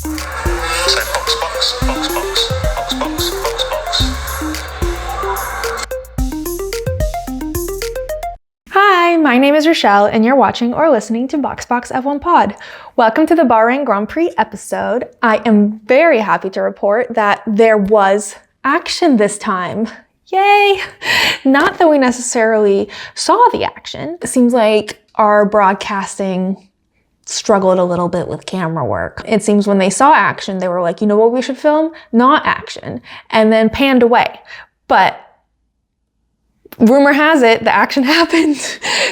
So box. Hi, my name is Rochelle, and you're watching or listening to Box F1 Pod. Welcome to the Bahrain Grand Prix episode. I am very happy to report that there was action this time. Yay! Not that we necessarily saw the action. It seems like our broadcasting struggled a little bit with camera work. It seems when they saw action, they were like, you know what we should film? Not action. And then panned away. But rumor has it the action happened.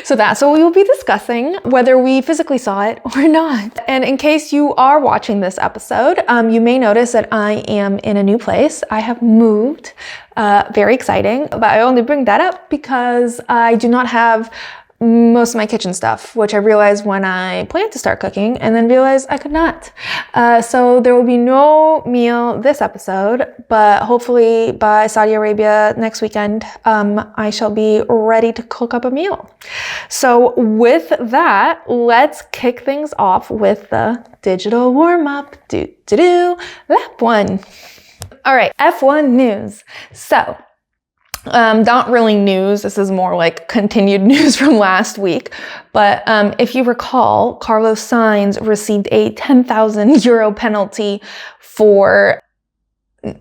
So that's what we will be discussing, whether we physically saw it or not. And in case you are watching this episode, you may notice that I am in a new place. I have moved, very exciting, but I only bring that up because I do not have most of my kitchen stuff, which I realized when I planned to start cooking and then realized I could not. So there will be no meal this episode, but hopefully by Saudi Arabia next weekend, I shall be ready to cook up a meal. So with that, let's kick things off with the digital warm-up. Lap 1. All right, F1 news. So, not really news, this is more like continued news from last week, but if you recall, Carlos Sainz received a 10,000 euro penalty for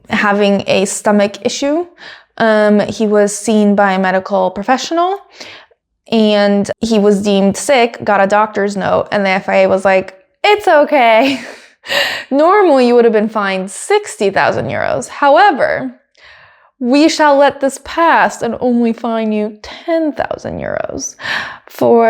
having a stomach issue. He was seen by a medical professional and he was deemed sick, got a doctor's note, and the FIA was like, it's okay. Normally you would have been fined 60,000 euros. However, we shall let this pass and only fine you 10,000 euros for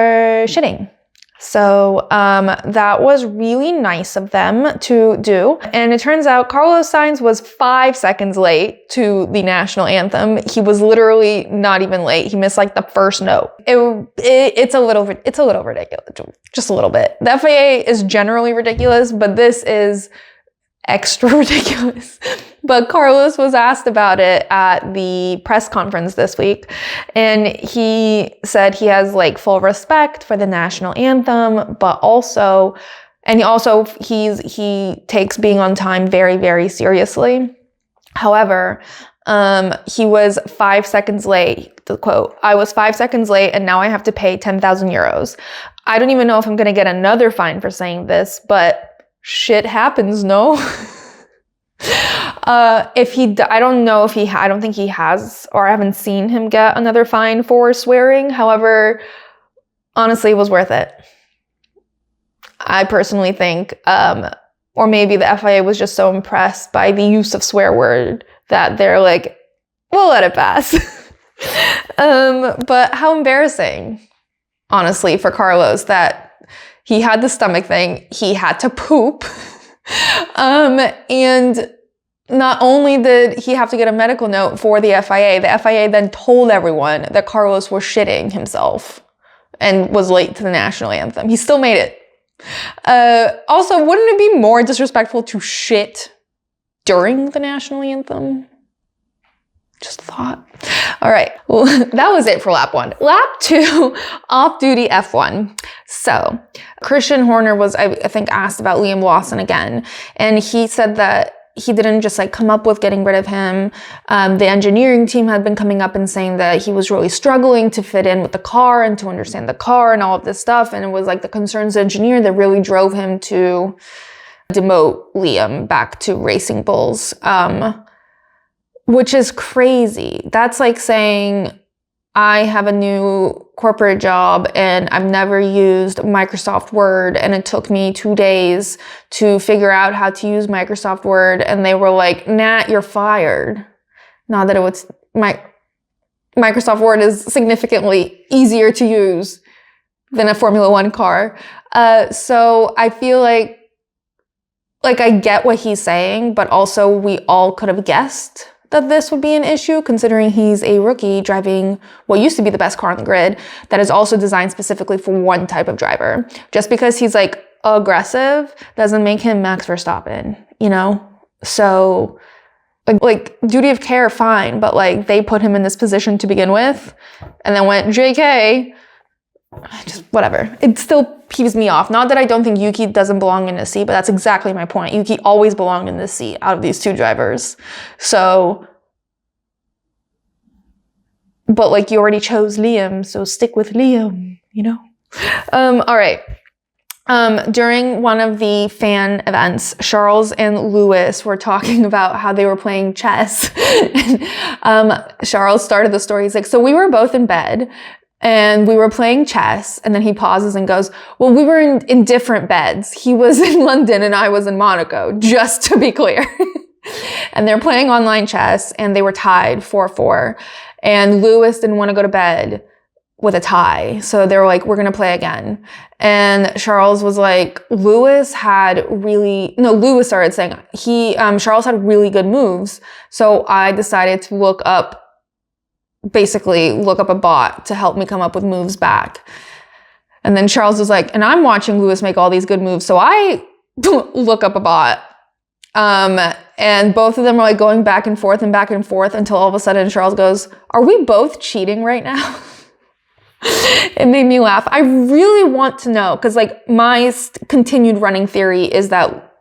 shitting. So that was really nice of them to do. And it turns out Carlos Sainz was 5 seconds late to the national anthem. He was literally not even late. He missed like the first note. It's a little ridiculous, just a little bit. The FIA is generally ridiculous, but this is extra ridiculous. But Carlos was asked about it at the press conference this week, and he said he has like full respect for the national anthem, but also, he takes being on time very, very seriously. However, he was 5 seconds late. The quote, I was 5 seconds late and now I have to pay 10,000 euros. I don't even know if I'm going to get another fine for saying this, but shit happens, no? I don't think he has, or I haven't seen him get another fine for swearing. However, honestly, it was worth it. I personally think, or maybe the FIA was just so impressed by the use of swear word that they're like, we'll let it pass. But how embarrassing, honestly, for Carlos that he had the stomach thing, he had to poop, and not only did he have to get a medical note for the FIA then told everyone that Carlos was shitting himself and was late to the national anthem. He still made it. Also, wouldn't it be more disrespectful to shit during the national anthem? Just a thought. All right, well, that was it for lap 1. Lap 2, off-duty F1. So, Christian Horner was, I think, asked about Liam Lawson again, and he said that he didn't just like come up with getting rid of him. The engineering team had been coming up and saying that he was really struggling to fit in with the car and to understand the car and all of this stuff, and it was like the concerns engineer that really drove him to demote Liam back to Racing Bulls. Which is crazy. That's like saying, I have a new corporate job and I've never used Microsoft Word and it took me 2 days to figure out how to use Microsoft Word, and they were like, nah, you're fired. Not that it was, Microsoft Word is significantly easier to use than a Formula One car. So I feel like I get what he's saying, but also we all could have guessed that this would be an issue, considering he's a rookie driving what used to be the best car on the grid that is also designed specifically for one type of driver. Just because he's like aggressive doesn't make him Max Verstappen, you know? So like duty of care, fine, but like they put him in this position to begin with and then went, JK, just whatever. It still peeves me off. Not that I don't think Yuki doesn't belong in this seat, but that's exactly my point. Yuki always belonged in this seat out of these two drivers. So, but like you already chose Liam, so stick with Liam, you know? All right. During one of the fan events, Charles and Lewis were talking about how they were playing chess. Charles started the story. He's like, so we were both in bed and we were playing chess. And then he pauses and goes, well, we were in different beds. He was in London and I was in Monaco, just to be clear. And they're playing online chess and they were tied 4-4. And Lewis didn't want to go to bed with a tie. So they were like, we're going to play again. And Charles was like, Lewis started saying Charles had really good moves. So I decided to look up a bot to help me come up with moves back. And then Charles was like, and I'm watching Lewis make all these good moves. So I look up a bot. And both of them are like going back and forth until all of a sudden Charles goes, are we both cheating right now? It made me laugh. I really want to know, because like my continued running theory is that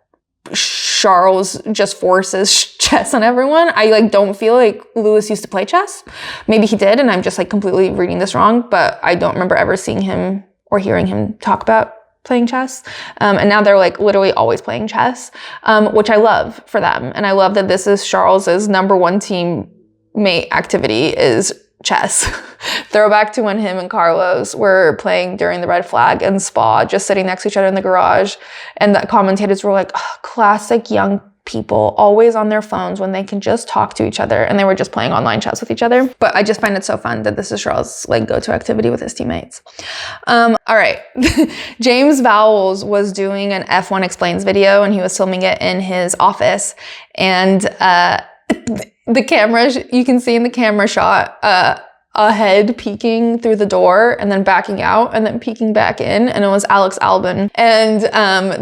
Charles just forces chess on everyone. I like don't feel like Lewis used to play chess. Maybe he did, and I'm just like completely reading this wrong, but I don't remember ever seeing him or hearing him talk about playing chess. And now they're like literally always playing chess, which I love for them. And I love that this is Charles's number one teammate activity is chess. Throwback to when him and Carlos were playing during the red flag in Spa, just sitting next to each other in the garage. And the commentators were like, oh, classic young people, always on their phones when they can just talk to each other. And they were just playing online chess with each other. But I just find it so fun that this is Charles' like go-to activity with his teammates. All right. James Vowles was doing an F1 Explains video and he was filming it in his office. And the camera, you can see in the camera shot, a head peeking through the door and then backing out and then peeking back in, and it was Alex Albon. And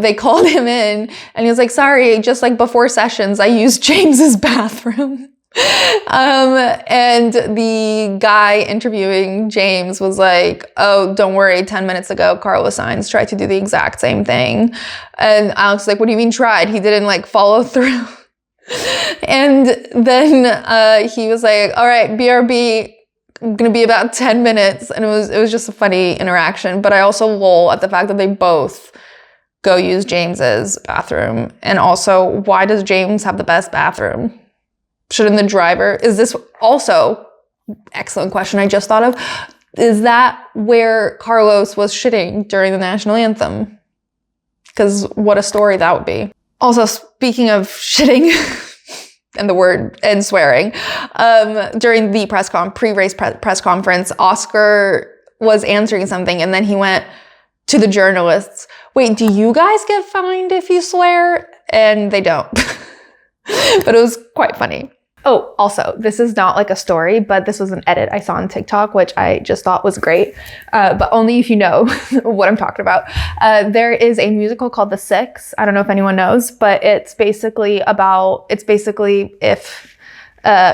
they called him in and he was like, sorry, just like before sessions, I used James's bathroom. And the guy interviewing James was like, oh, don't worry, 10 minutes ago, Carlos Sainz tried to do the exact same thing. And Alex was like, what do you mean tried? He didn't like follow through. And then he was like, all right, BRB, gonna be about 10 minutes. And it was just a funny interaction. But I also lol at the fact that they both go use James's bathroom. And also, why does James have the best bathroom? Shouldn't the driver, is this also, excellent question I just thought of, is that where Carlos was shitting during the national anthem? Because what a story that would be. Also, speaking of shitting and the word and swearing, during the pre-race press conference, Oscar was answering something and then he went to the journalists, wait, do you guys get fined if you swear? And they don't. But it was quite funny. Oh, also, this is not like a story, but this was an edit I saw on TikTok, which I just thought was great, but only if you know what I'm talking about. There is a musical called The Six. I don't know if anyone knows, but it's basically if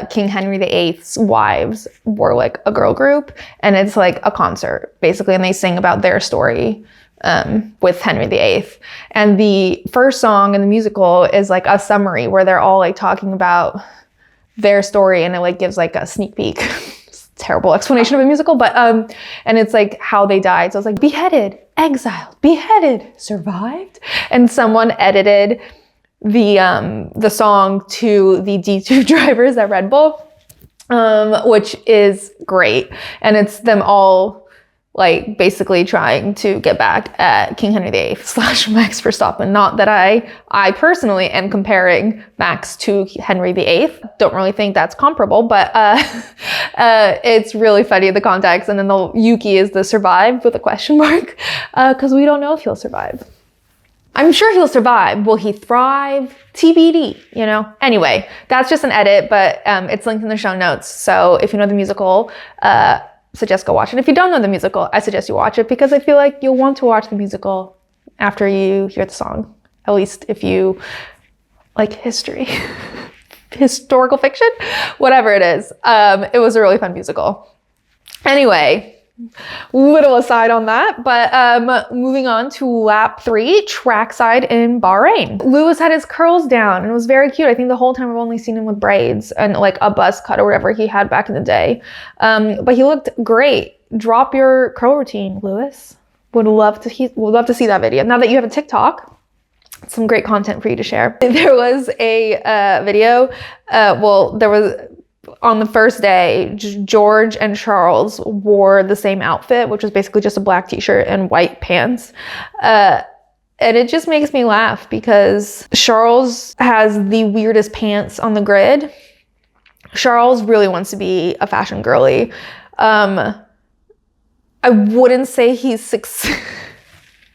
King Henry VIII's wives were like a girl group, and it's like a concert, basically, and they sing about their story with Henry VIII. And the first song in the musical is like a summary where they're all like talking about their story, and it like gives like a sneak peek. Terrible explanation of a musical, but and it's like how they died. So it's like beheaded, exiled, beheaded, survived. And someone edited the song to the D2 drivers at Red Bull, which is great. And it's them all like basically trying to get back at King Henry VIII / Max Verstappen. Not that I personally am comparing Max to Henry VIII. Don't really think that's comparable, but it's really funny, the context. And then the Yuki is the survived with a question mark, because we don't know if he'll survive. I'm sure he'll survive. Will he thrive? TBD, you know? Anyway, that's just an edit, but it's linked in the show notes. So if you know the musical, suggest go watch it. If you don't know the musical, I suggest you watch it, because I feel like you'll want to watch the musical after you hear the song. At least if you like history, historical fiction, whatever it is. It was a really fun musical. Anyway, Little aside on that, but moving on to lap 3, trackside in Bahrain. Lewis had his curls down and it was very cute. I think the whole time I've only seen him with braids and like a buzz cut or whatever he had back in the day. But he looked great. Drop your curl routine, Lewis. Would love to see that video. Now that you have a TikTok, some great content for you to share. There was a video, there was on the first day, George and Charles wore the same outfit, which was basically just a black t-shirt and white pants. And it just makes me laugh because Charles has the weirdest pants on the grid. Charles really wants to be a fashion girly. I wouldn't say he's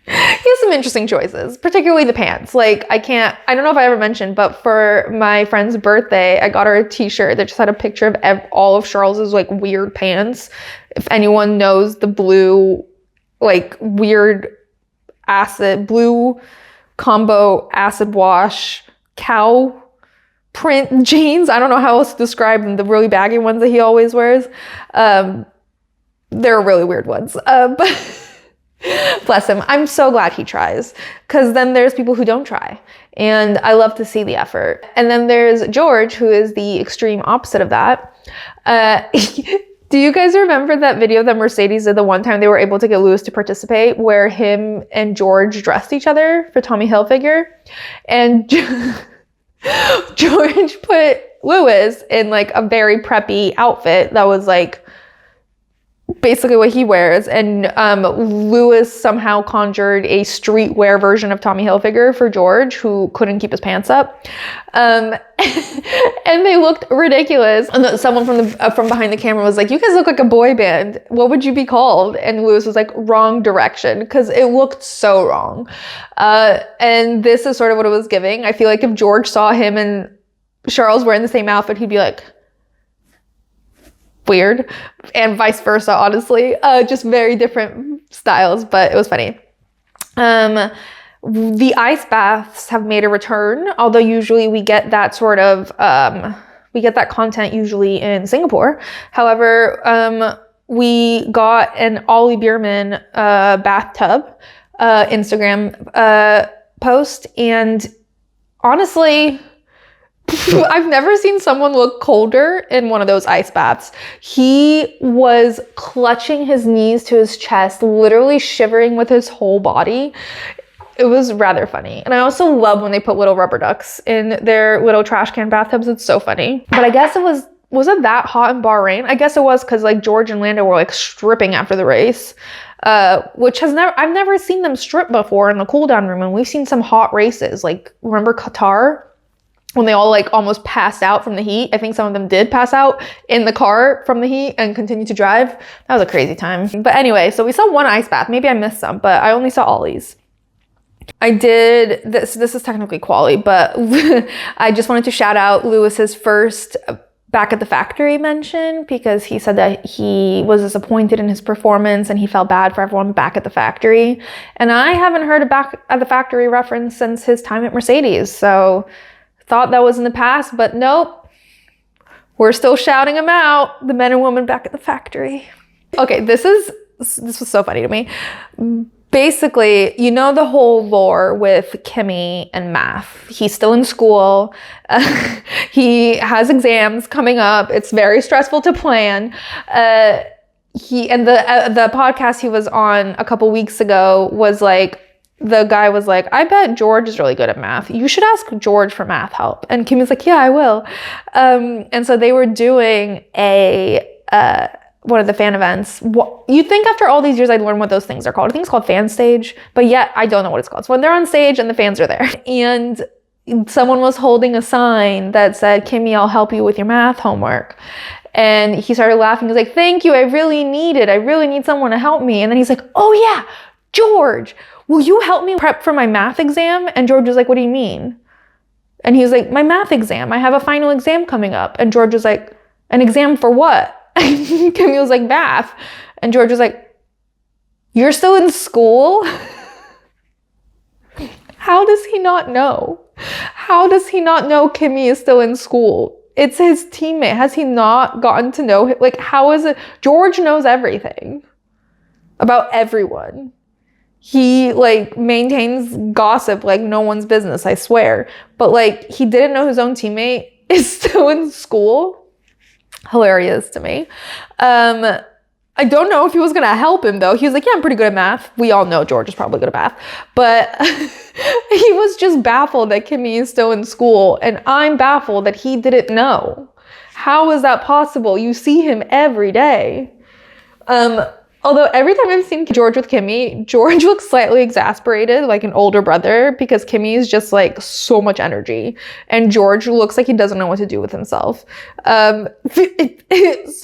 he has some interesting choices, particularly the pants. Like I don't know if I ever mentioned, but for my friend's birthday, I got her a t-shirt that just had a picture of all of Charles's like weird pants. If anyone knows the blue, like weird blue combo acid wash cow print jeans. I don't know how else to describe them. The really baggy ones that he always wears. They're really weird ones. But bless him. I'm so glad he tries because then there's people who don't try and I love to see the effort. And then there's George, who is the extreme opposite of that. Do you guys remember that video that Mercedes did the one time they were able to get Lewis to participate where him and George dressed each other for Tommy Hilfiger? And George put Lewis in like a very preppy outfit that was like basically what he wears, and Lewis somehow conjured a streetwear version of Tommy Hilfiger for George, who couldn't keep his pants up, and they looked ridiculous. And someone from behind the camera was like, "You guys look like a boy band. What would you be called?" And Lewis was like, "Wrong direction," because it looked so wrong. And this is sort of what it was giving. I feel like if George saw him and Charles wearing the same outfit, he'd be like, weird, and vice versa, honestly. Just very different styles, but it was funny. The ice baths have made a return, although usually we get that sort of, we get that content usually in Singapore. However, we got an Ollie Bearman bathtub Instagram post, and honestly, I've never seen someone look colder in one of those ice baths. He was clutching his knees to his chest, literally shivering with his whole body. It was rather funny. And I also love when they put little rubber ducks in their little trash can bathtubs. It's so funny. But I guess was it that hot in Bahrain? I guess it was because like George and Lando were like stripping after the race, which I've never seen them strip before in the cool down room. And we've seen some hot races. Like remember Qatar? When they all like almost passed out from the heat. I think some of them did pass out in the car from the heat and continued to drive. That was a crazy time. But anyway, so we saw one ice bath. Maybe I missed some, but I only saw Ollie's. I did this is technically quali, but I just wanted to shout out Lewis's first back at the factory mention, because he said that he was disappointed in his performance and he felt bad for everyone back at the factory. And I haven't heard a back at the factory reference since his time at Mercedes. So thought that was in the past, but nope. We're still shouting him out, the men and women back at the factory. Okay, this was so funny to me. Basically, you know the whole lore with Kimi and math. He's still in school. He has exams coming up. It's very stressful to plan. The podcast he was on a couple weeks ago was like, the guy was like, I bet George is really good at math. You should ask George for math help. And Kimi's like, yeah, I will. And so they were doing one of the fan events. You'd think after all these years I'd learn what those things are called. I think it's called fan stage, but yet I don't know what it's called. It's when they're on stage and the fans are there. And someone was holding a sign that said, Kimi, I'll help you with your math homework. And he started laughing. He was like, thank you. I really need someone to help me. And then he's like, oh yeah, George, will you help me prep for my math exam? And George was like, what do you mean? And he was like, my math exam. I have a final exam coming up. And George was like, an exam for what? And Kimi was like, math. And George was like, you're still in school? How does he not know? How does he not know Kimi is still in school? It's his teammate. Has he not gotten to know him? Like, how is it? George knows everything. about everyone. He like maintains gossip like no one's business, I swear. But like he didn't know his own teammate is still in school. Hilarious to me. I don't know if he was gonna help him though. He was like, yeah, I'm pretty good at math. We all know George is probably good at math. But he was just baffled that Kimi is still in school. And I'm baffled that he didn't know. How is that possible? You see him every day. Although every time I've seen George with Kimi, George looks slightly exasperated, like an older brother, because Kimi is just like so much energy. And George looks like he doesn't know what to do with himself. So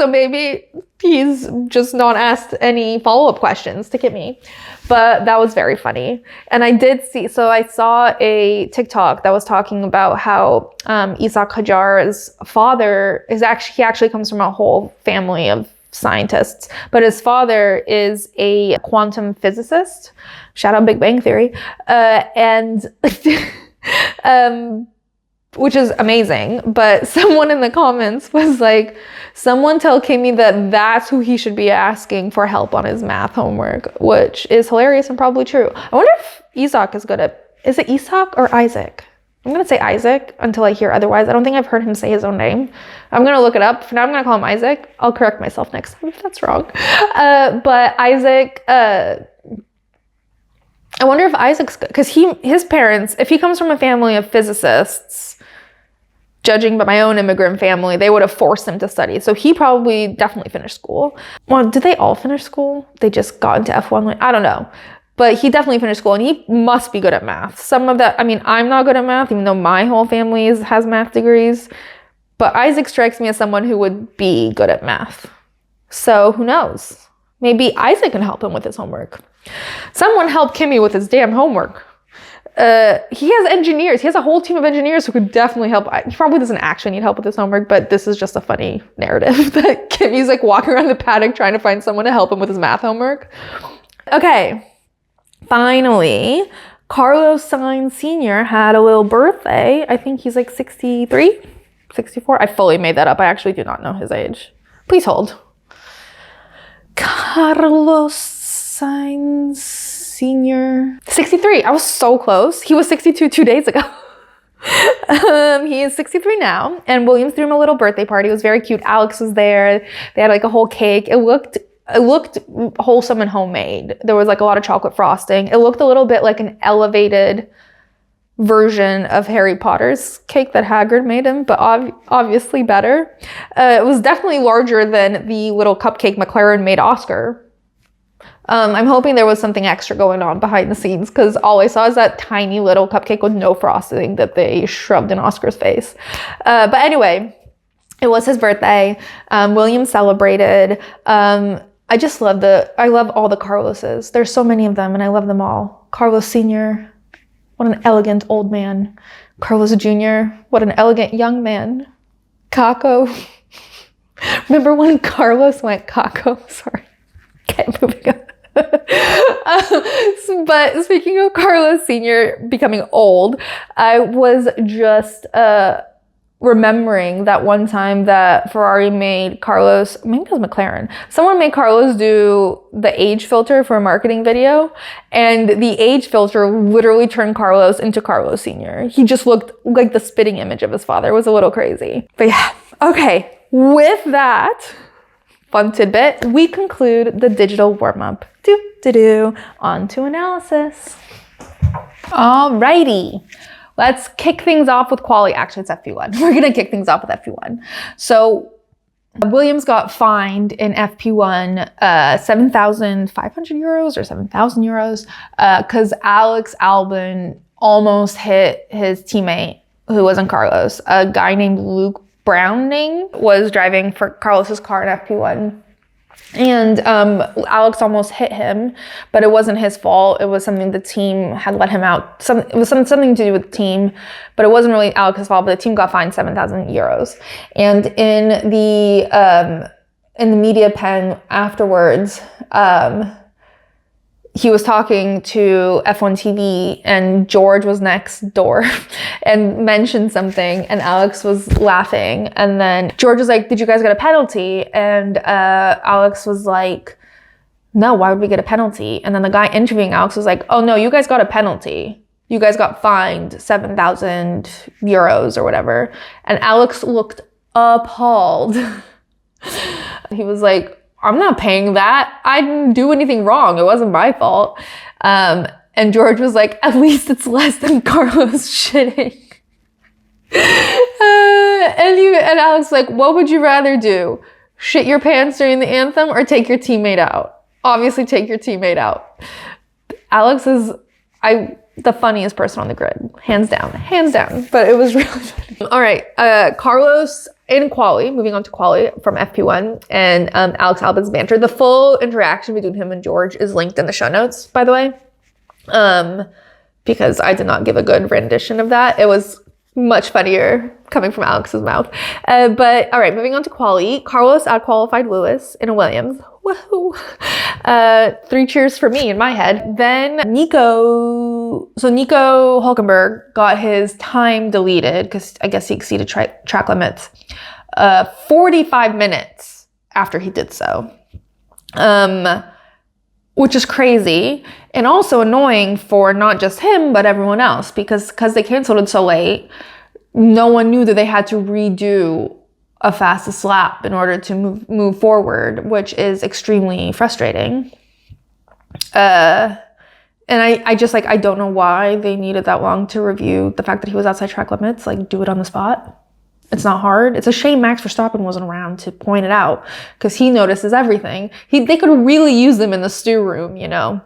maybe he's just not asked any follow-up questions to Kimi. But that was very funny. And I saw a TikTok that was talking about how Isack Hadjar's father he actually comes from a whole family of scientists, but his father is a quantum physicist. Shout out Big Bang Theory. Which is amazing. But someone in the comments was like, someone tell Kimi that that's who he should be asking for help on his math homework, which is hilarious and probably true. I wonder if Isack is good at, is it Isack or Isaac? I'm going to say Isaac until I hear otherwise. I don't think I've heard him say his own name. I'm going to look it up. For now, I'm going to call him Isaac. I'll correct myself next time if that's wrong. But Isaac, I wonder if Isaac's good. Because his parents, if he comes from a family of physicists, judging by my own immigrant family, they would have forced him to study. So he probably definitely finished school. Well, did they all finish school? They just got into F1? I don't know. But he definitely finished school and he must be good at math. Some of that, I mean, I'm not good at math, even though my whole family has math degrees. But Isaac strikes me as someone who would be good at math. So who knows? Maybe Isaac can help him with his homework. Someone help Kimi with his damn homework. He has engineers. He has a whole team of engineers who could definitely help. He probably doesn't actually need help with his homework, but this is just a funny narrative that Kimi's like walking around the paddock trying to find someone to help him with his math homework. Okay. Finally, Carlos Sainz Sr. had a little birthday. I think he's like 63, 64. I fully made that up. I actually do not know his age. Please hold. Carlos Sainz Sr. 63. I was so close. He was 62 2 days ago. He is 63 now. And Williams threw him a little birthday party. It was very cute. Alex was there. They had like a whole cake. It looked wholesome and homemade. There was like a lot of chocolate frosting. It looked a little bit like an elevated version of Harry Potter's cake that Hagrid made him, but obviously better. It was definitely larger than the little cupcake McLaren made Oscar. I'm hoping there was something extra going on behind the scenes because all I saw is that tiny little cupcake with no frosting that they shoved in Oscar's face. But anyway, it was his birthday. William celebrated. I love all the Carloses. There's so many of them and I love them all. Carlos Sr., what an elegant old man. Carlos Jr., what an elegant young man. Caco. Remember when Carlos went Caco? Sorry. Okay, moving on. But speaking of Carlos Sr. becoming old, I was just remembering that one time that Ferrari made Carlos, maybe it was McLaren, someone made Carlos do the age filter for a marketing video, and the age filter literally turned Carlos into Carlos Sr. He just looked like the spitting image of his father. It was a little crazy. But yeah, okay, with that fun tidbit, we conclude the digital warm-up. On to analysis. Alrighty. Let's kick things off with quali. Actually, it's FP1. We're going to kick things off with FP1. So Williams got fined in FP1 7,500 euros or 7,000 euros because Alex Albon almost hit his teammate who wasn't Carlos. A guy named Luke Browning was driving for Carlos's car in FP1. And Alex almost hit him, but it wasn't his fault. It was something the team had let him out. It was something to do with the team, but it wasn't really Alex's fault. But the team got fined 7,000 euros. And in the media pen afterwards, he was talking to F1 TV and George was next door and mentioned something and Alex was laughing. And then George was like, did you guys get a penalty? And Alex was like, no, why would we get a penalty? And then the guy interviewing Alex was like, oh no, you guys got a penalty. You guys got fined 7,000 euros or whatever. And Alex looked appalled. He was like, I'm not paying that. I didn't do anything wrong. It wasn't my fault. And George was like, at least it's less than Carlos shitting. And Alex was like, what would you rather do? Shit your pants during the anthem or take your teammate out? Obviously take your teammate out. Alex is the funniest person on the grid. Hands down. But it was really funny. All right. Carlos in quali, moving on to quali from FP1 and Alex Albon's banter. The full interaction between him and George is linked in the show notes, by the way. Because I did not give a good rendition of that. It was much funnier coming from Alex's mouth. But all right, moving on to quali. Carlos out-qualified Lewis in a Williams. Woohoo! 3 cheers for me in my head. Then Nico Hülkenberg got his time deleted because I guess he exceeded track limits 45 minutes after he did so. Which is crazy and also annoying for not just him, but everyone else because they canceled it so late, no one knew that they had to redo a fastest lap in order to move forward, which is extremely frustrating. And I just I don't know why they needed that long to review the fact that he was outside track limits, do it on the spot. It's not hard. It's a shame Max Verstappen wasn't around to point it out because he notices everything. They could really use them in the stew room, you know.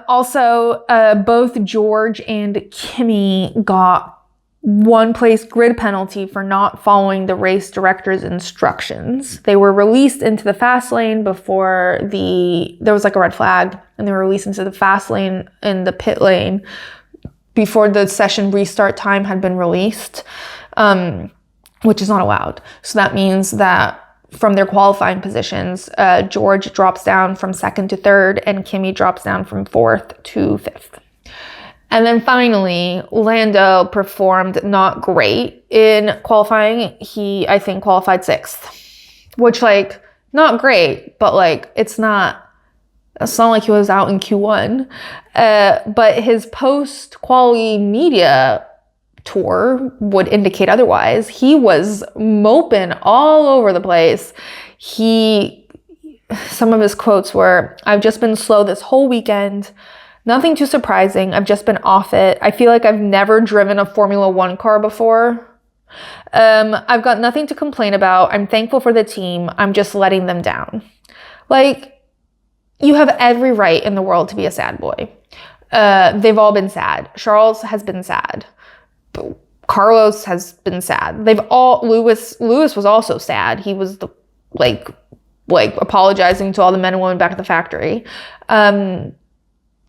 Also, both George and Kimi got 1 place grid penalty for not following the race director's instructions. They were released into the fast lane before there was a red flag, and they were released into the fast lane in the pit lane before the session restart time had been released, which is not allowed. So that means that from their qualifying positions, George drops down from 2nd to 3rd, and Kimi drops down from 4th to 5th. And then finally, Lando performed not great in qualifying. He, I think, qualified 6th, which not great, but it's not like he was out in Q1. But his post-quali media tour would indicate otherwise. He was moping all over the place. Some of his quotes were, "I've just been slow this whole weekend. Nothing too surprising. I've just been off it. I feel like I've never driven a Formula One car before. I've got nothing to complain about. I'm thankful for the team. I'm just letting them down." You have every right in the world to be a sad boy. They've all been sad. Charles has been sad. Carlos has been sad. Lewis was also sad. He was apologizing to all the men and women back at the factory.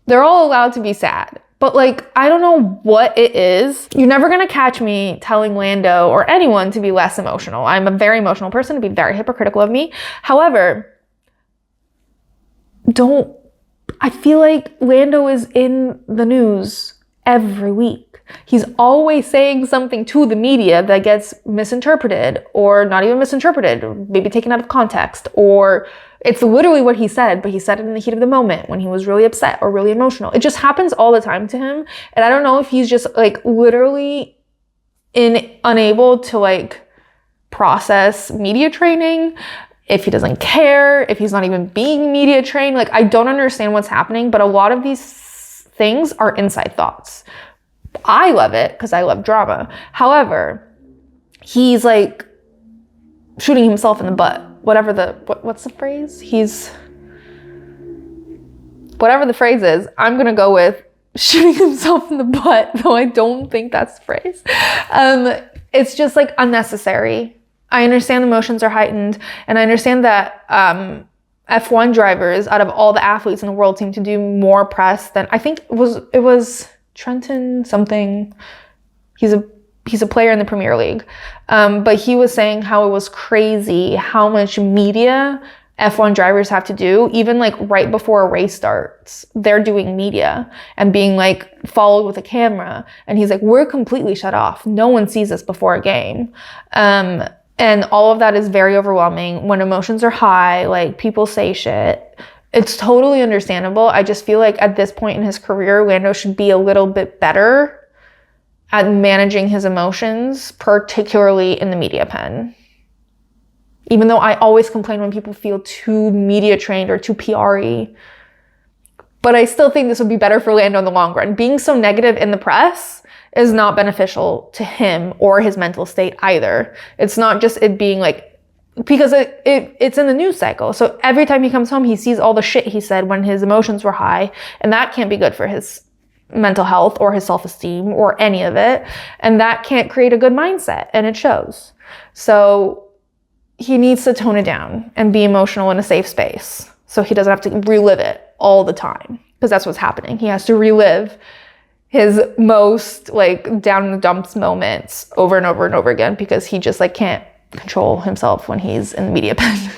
They're all allowed to be sad. But I don't know what it is. You're never going to catch me telling Lando or anyone to be less emotional. I'm a very emotional person. It'd be very hypocritical of me. However, I feel like Lando is in the news every week. He's always saying something to the media that gets misinterpreted, or not even misinterpreted, maybe taken out of context, or it's literally what he said, but he said it in the heat of the moment when he was really upset or really emotional. It just happens all the time to him. And I don't know if he's just literally unable to process media training, if he doesn't care, if he's not even being media trained. I don't understand what's happening, but a lot of these things are inside thoughts. I love it because I love drama. However, he's shooting himself in the butt. What's the phrase? Whatever the phrase is, I'm going to go with shooting himself in the butt, though I don't think that's the phrase. It's just unnecessary. I understand emotions are heightened, and I understand that F1 drivers, out of all the athletes in the world, seem to do more press than, I think it was Trenton something. He's a player in the Premier League. But he was saying how it was crazy how much media F1 drivers have to do, even right before a race starts. They're doing media and being followed with a camera. And he's we're completely shut off. No one sees us before a game. And all of that is very overwhelming. When emotions are high, like people say shit, it's totally understandable. I just feel like at this point in his career, Lando should be a little bit better at managing his emotions, particularly in the media pen. Even though I always complain when people feel too media trained or too PR-y. But I still think this would be better for Lando in the long run. Being so negative in the press is not beneficial to him or his mental state either. It's not just it being like, because it's in the news cycle. So every time he comes home, he sees all the shit he said when his emotions were high, and that can't be good for his mental health or his self-esteem or any of it. And that can't create a good mindset, and it shows. So he needs to tone it down and be emotional in a safe space so he doesn't have to relive it all the time, because that's what's happening. He has to relive his most like down in the dumps moments over and over and over again because he just like can't control himself when he's in the media pen.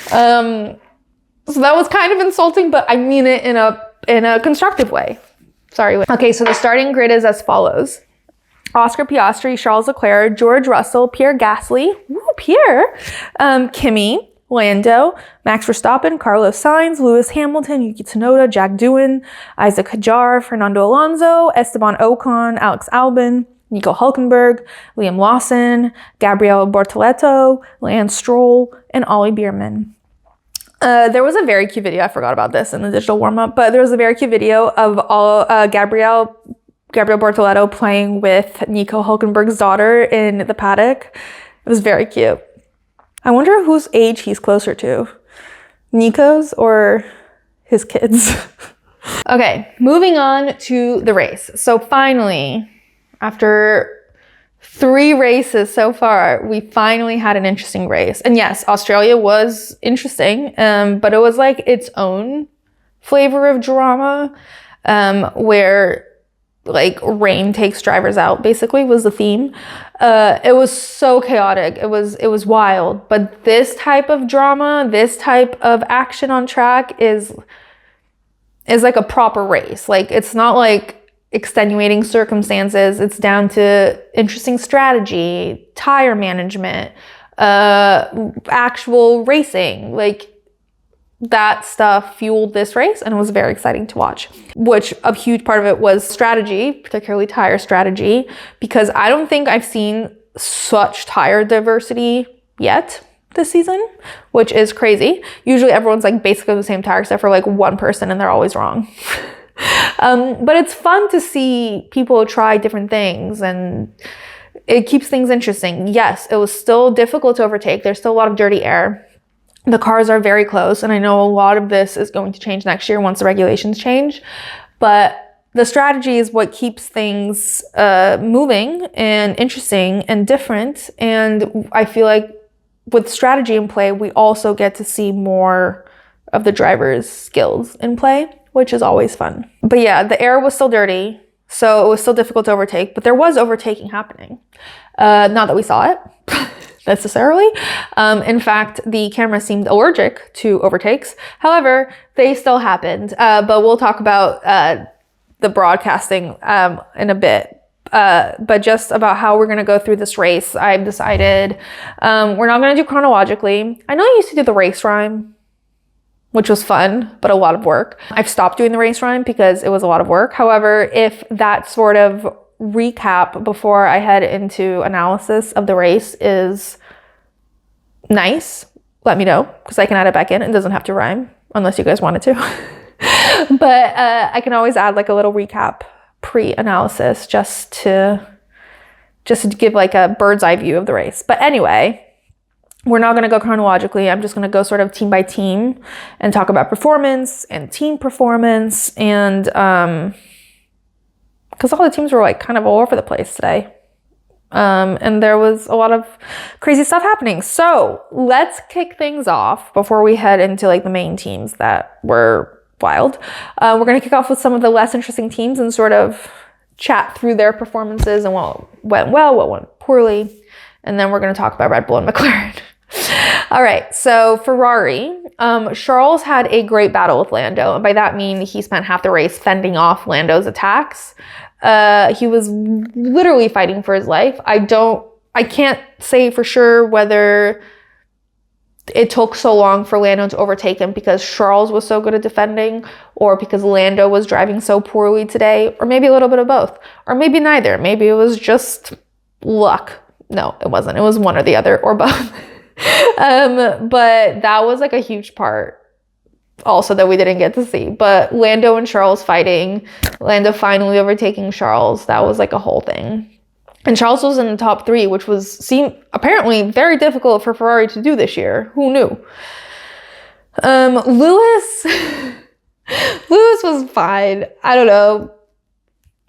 So that was kind of insulting, but I mean it in a constructive way. Sorry. Okay, so the starting grid is as follows: Oscar Piastri, Charles Leclerc, George Russell, Pierre Gasly, Pierre, Kimi, Lando, Max Verstappen, Carlos Sainz, Lewis Hamilton, Yuki Tsunoda, Jack Doohan, Isack Hadjar, Fernando Alonso, Esteban Ocon, Alex Albon, Nico Hülkenberg, Liam Lawson, Gabriel Bortoleto, Lance Stroll, and Ollie Bearman. There was a very cute video, I forgot about this in the digital warm-up, but there was a very cute video of Gabriel Bortoleto playing with Nico Hülkenberg's daughter in the paddock. It was very cute. I wonder whose age he's closer to, Nico's or his kids. Okay, moving on to the race. So finally, after 3 races so far, we finally had an interesting race. And yes, Australia was interesting, but it was like its own flavor of drama, where like rain takes drivers out, basically, was the theme. It was so chaotic. It was wild. But this type of drama, this type of action on track is like a proper race. Like, it's not like extenuating circumstances. It's down to interesting strategy, tire management, actual racing. Like, that stuff fueled this race, and it was very exciting to watch. Which a huge part of it was strategy, particularly tire strategy, because I don't think I've seen such tire diversity yet this season, which is crazy. Usually everyone's like basically the same tire except for like one person, and they're always wrong. But it's fun to see people try different things, and it keeps things interesting. Yes, it was still difficult to overtake. There's still a lot of dirty air. The cars are very close, and I know a lot of this is going to change next year once the regulations change, but the strategy is what keeps things moving and interesting and different. And I feel like with strategy in play, we also get to see more of the driver's skills in play, which is always fun. But yeah, the air was still dirty, so it was still difficult to overtake, but there was overtaking happening. Not that we saw it necessarily. In fact, the camera seemed allergic to overtakes. However, they still happened. But we'll talk about the broadcasting in a bit. But just about how we're going to go through this race, I've decided we're not going to do chronologically. I know I used to do the race rhyme, which was fun, but a lot of work. I've stopped doing the race rhyme because it was a lot of work. However, if that sort of recap before I head into analysis of the race is nice, let me know, because I can add it back in. It doesn't have to rhyme unless you guys wanted to. But I can always add like a little recap pre-analysis just to give like a bird's eye view of the race. But anyway, we're not going to go chronologically. I'm just going to go sort of team by team and talk about performance and team performance, and because all the teams were like kind of all over the place today. And there was a lot of crazy stuff happening. So let's kick things off before we head into like the main teams that were wild. We're going to kick off with some of the less interesting teams and sort of chat through their performances and what went well, what went poorly. And then we're going to talk about Red Bull and McLaren. All right, so Ferrari, Charles had a great battle with Lando. And by that I mean he spent half the race fending off Lando's attacks. He was literally fighting for his life. I don't I can't say for sure whether it took so long for Lando to overtake him because Charles was so good at defending, or because Lando was driving so poorly today, or maybe a little bit of both, or maybe neither. Maybe it was just luck. No, it wasn't. It was one or the other, or both. But that was like a huge part also that we didn't get to see. But Lando and Charles fighting, Lando finally overtaking Charles, that was like a whole thing. And Charles was in the top 3, which seemed apparently very difficult for Ferrari to do this year. Who knew? Lewis was fine. I don't know.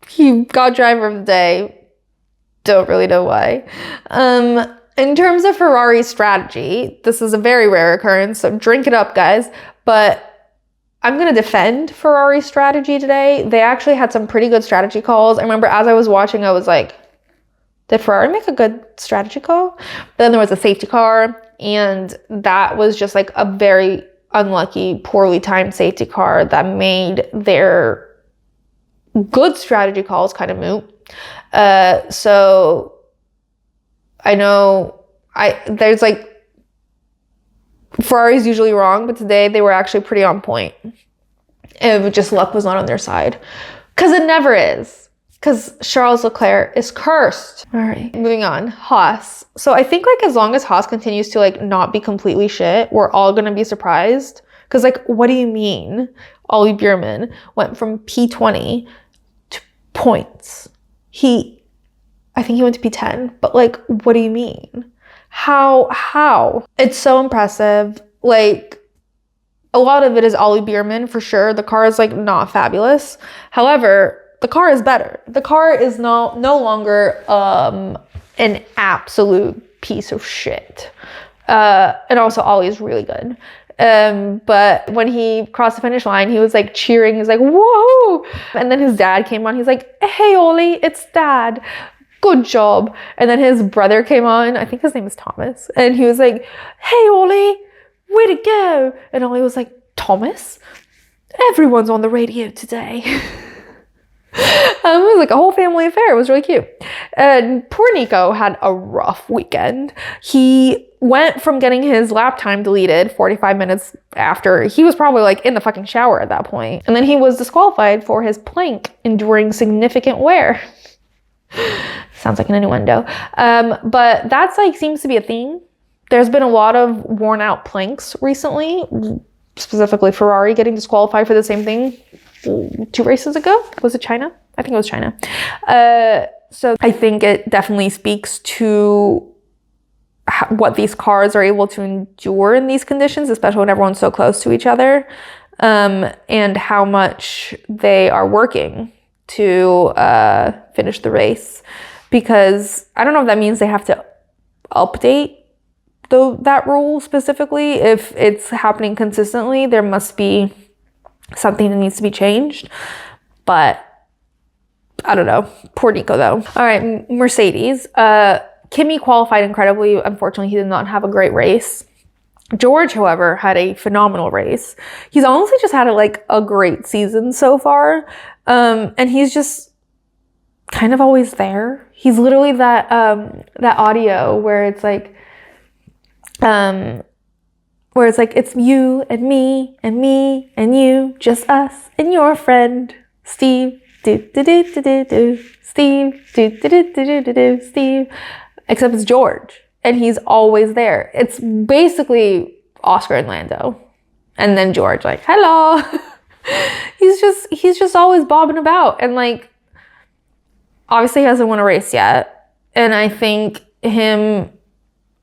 He got driver of the day. Don't really know why. In terms of Ferrari's strategy, this is a very rare occurrence, so drink it up, guys. But I'm going to defend Ferrari's strategy today. They actually had some pretty good strategy calls. I remember as I was watching, I was like, did Ferrari make a good strategy call? But then there was a safety car, and that was just like a very unlucky, poorly timed safety car that made their good strategy calls kind of moot. So I know there's like, Ferrari's usually wrong, but today they were actually pretty on point. And just luck was not on their side. Because it never is. Because Charles Leclerc is cursed. All right, moving on. Haas. So I think like as long as Haas continues to like not be completely shit, we're all going to be surprised. Because like, what do you mean? Ollie Bearman went from P20 to points. I think he went to P10, but like, what do you mean? How? It's so impressive. Like, a lot of it is Ollie Bearman for sure. The car is like not fabulous. However, the car is better. The car is no longer an absolute piece of shit. And also Ollie's really good. But when he crossed the finish line, he was like cheering. He's like, whoa! And then his dad came on. He's like, hey, Ollie, it's Dad. Good job. And then his brother came on. I think his name is Thomas. And he was like, hey, Ollie, way to go. And Ollie was like, Thomas? Everyone's on the radio today. It was like a whole family affair. It was really cute. And poor Nico had a rough weekend. He went from getting his lap time deleted 45 minutes after. He was probably like in the fucking shower at that point. And then he was disqualified for his plank enduring significant wear. Sounds like an innuendo. But that's like seems to be a theme. There's been a lot of worn out planks recently, specifically Ferrari getting disqualified for the same thing 2 races ago. Was it China? I think it was China. So I think it definitely speaks to what these cars are able to endure in these conditions, especially when everyone's so close to each other, and how much they are working to finish the race. Because I don't know if that means they have to update that rule specifically. If it's happening consistently, there must be something that needs to be changed. But I don't know. Poor Nico though. All right, Mercedes. Kimi qualified incredibly. Unfortunately, he did not have a great race. George, however, had a phenomenal race. He's honestly just had a great season so far. And he's just kind of always there. He's literally that audio where it's like, it's you and me and me and you, just us and your friend, Steve. Do do do do do do. Steve. Do do do do do do. Steve. Except it's George, and he's always there. It's basically Oscar and Lando, and then George, like, hello. he's just always bobbing about, and like, obviously he hasn't won a race yet, and I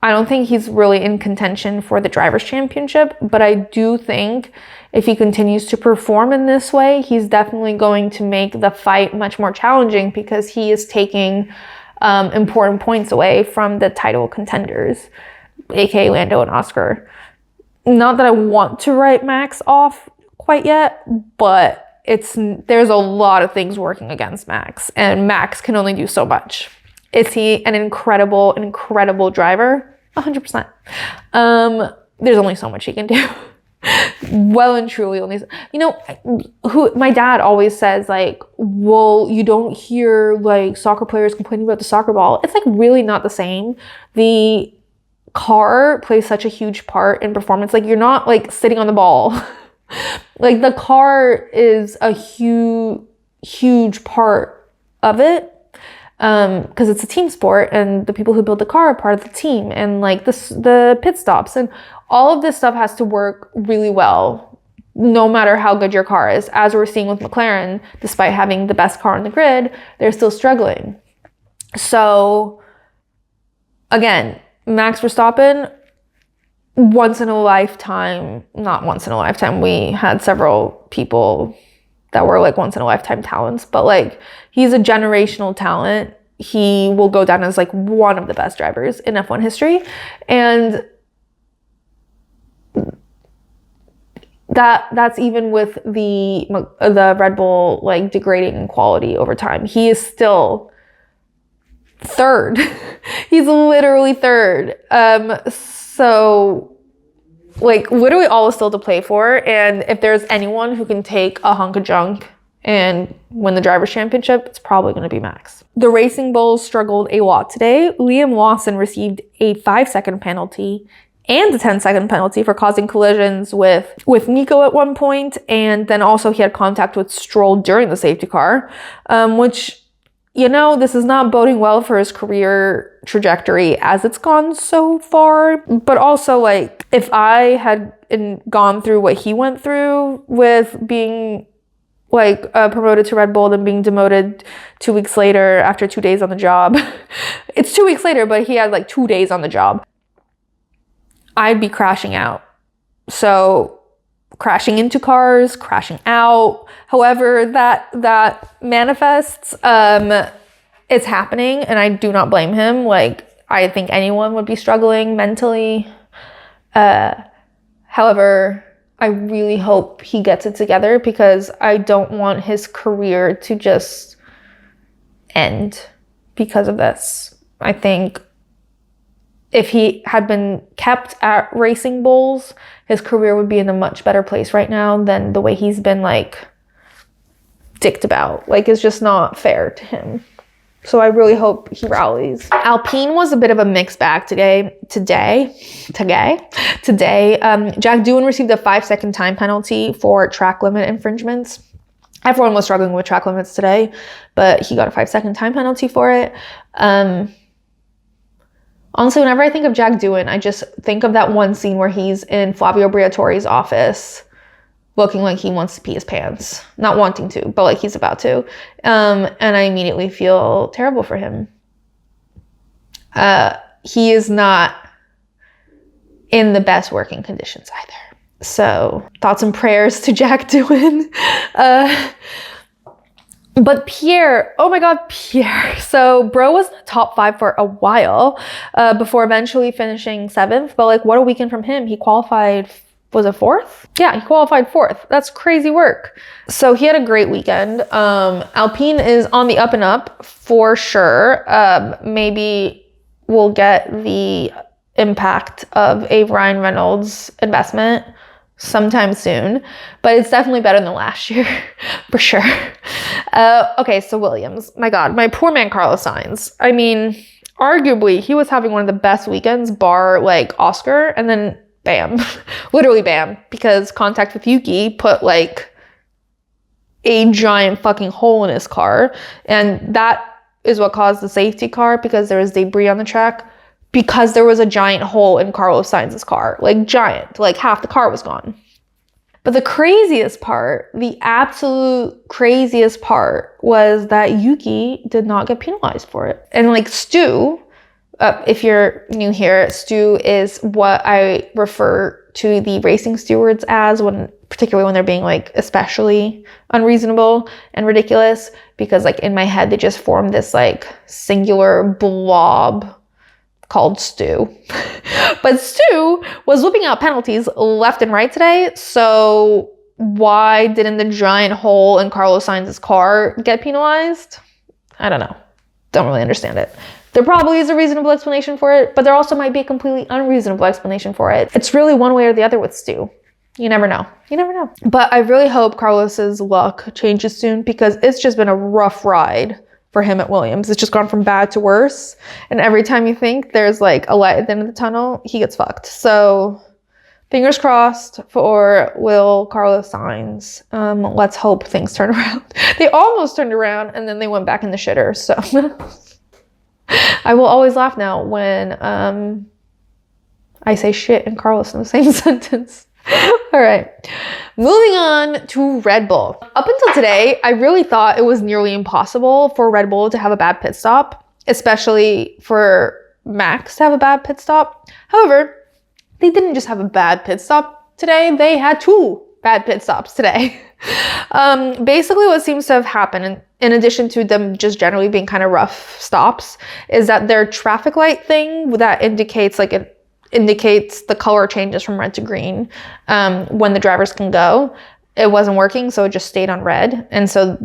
don't think he's really in contention for the Drivers' Championship, but I do think if he continues to perform in this way, he's definitely going to make the fight much more challenging because he is taking important points away from the title contenders, aka Lando and Oscar. Not that I want to write Max off quite yet, but there's a lot of things working against Max, and Max can only do so much. Is he an incredible driver? 100%. There's only so much he can do. Well and truly only, who my dad always says, like, well, you don't hear like soccer players complaining about the soccer ball. It's like really not the same. The car plays such a huge part in performance. Like, you're not like sitting on the ball. Like, the car is a huge part of it, because it's a team sport, and the people who build the car are part of the team, and like the pit stops and all of this stuff has to work really well, no matter how good your car is. As we're seeing with McLaren, despite having the best car on the grid, they're still struggling. So again, Max Verstappen, once in a lifetime, not once in a lifetime, we had several people that were like once in a lifetime talents, but like, he's a generational talent. He will go down as like one of the best drivers in F1 history. And that's even with the Red Bull like degrading in quality over time. He is still third. He's literally third. So like, literally all is still to play for. And if there's anyone who can take a hunk of junk and win the Drivers' Championship, it's probably going to be Max. The Racing Bulls struggled a lot today. Liam Lawson received a 5-second penalty and a 10-second penalty for causing collisions with Nico at one point. And then also he had contact with Stroll during the safety car, which, this is not boding well for his career trajectory as it's gone so far. But also, like, if I had gone through what he went through with being like promoted to Red Bull, then being demoted 2 weeks later after 2 days on the job. It's 2 weeks later, but he had like 2 days on the job. I'd be crashing out. So crashing into cars, crashing out, however that manifests, it's happening, and I do not blame him. Like, I think anyone would be struggling mentally. However, I really hope he gets it together, because I don't want his career to just end because of this. I think if he had been kept at Racing Bulls, his career would be in a much better place right now than the way he's been like dicked about. Like, it's just not fair to him. So I really hope he rallies. Alpine was a bit of a mixed bag today. Jack Doohan received a 5-second time penalty for track limit infringements. Everyone was struggling with track limits today, but he got a 5-second time penalty for it. Honestly, whenever I think of Jack Doohan, I just think of that one scene where he's in Flavio Briatore's office looking like he wants to pee his pants. Not wanting to, but like he's about to. And I immediately feel terrible for him. He is not in the best working conditions either. So thoughts and prayers to Jack Doohan. But Pierre, oh my God, Pierre. So bro was in the top 5 for a while before eventually finishing 7th. But like, what a weekend from him. He qualified, was it 4th? Yeah, he qualified 4th. That's crazy work. So he had a great weekend. Alpine is on the up and up for sure. Maybe we'll get the impact of a Ryan Reynolds investment sometime soon, but it's definitely better than last year for sure. Okay, so Williams, my God, my poor man Carlos Sainz. I mean, arguably he was having one of the best weekends bar like Oscar, and then bam, literally bam, because contact with Yuki put like a giant fucking hole in his car, and that is what caused the safety car, because there was debris on the track. Because there was a giant hole in Carlos Sainz's car, like giant, like half the car was gone. But the craziest part, the absolute craziest part, was that Yuki did not get penalized for it. And like Stu, if you're new here, Stu is what I refer to the racing stewards as, particularly when they're being like especially unreasonable and ridiculous, because like in my head they just form this like singular blob called Stu. But Stu was whipping out penalties left and right today, so why didn't the giant hole in Carlos Sainz's car get penalized? I don't know. Don't really understand it. There probably is a reasonable explanation for it, but there also might be a completely unreasonable explanation for it. It's really one way or the other with Stu. You never know. You never know. But I really hope Carlos's luck changes soon because it's just been a rough ride for him at Williams. It's just gone from bad to worse. And every time you think there's like a light at the end of the tunnel, he gets fucked. So fingers crossed for Will Carlos Sainz. Let's hope things turn around. They almost turned around and then they went back in the shitter. So I will always laugh now when I say shit and Carlos in the same sentence. All right, moving on to Red Bull. Up until today, I really thought it was nearly impossible for Red Bull to have a bad pit stop, especially for Max to have a bad pit stop. However, they didn't just have a bad pit stop today, they had 2 bad pit stops today. Basically what seems to have happened, in addition to them just generally being kind of rough stops, is that their traffic light thing that indicates the color changes from red to green when the drivers can go. It wasn't working, so it just stayed on red. And so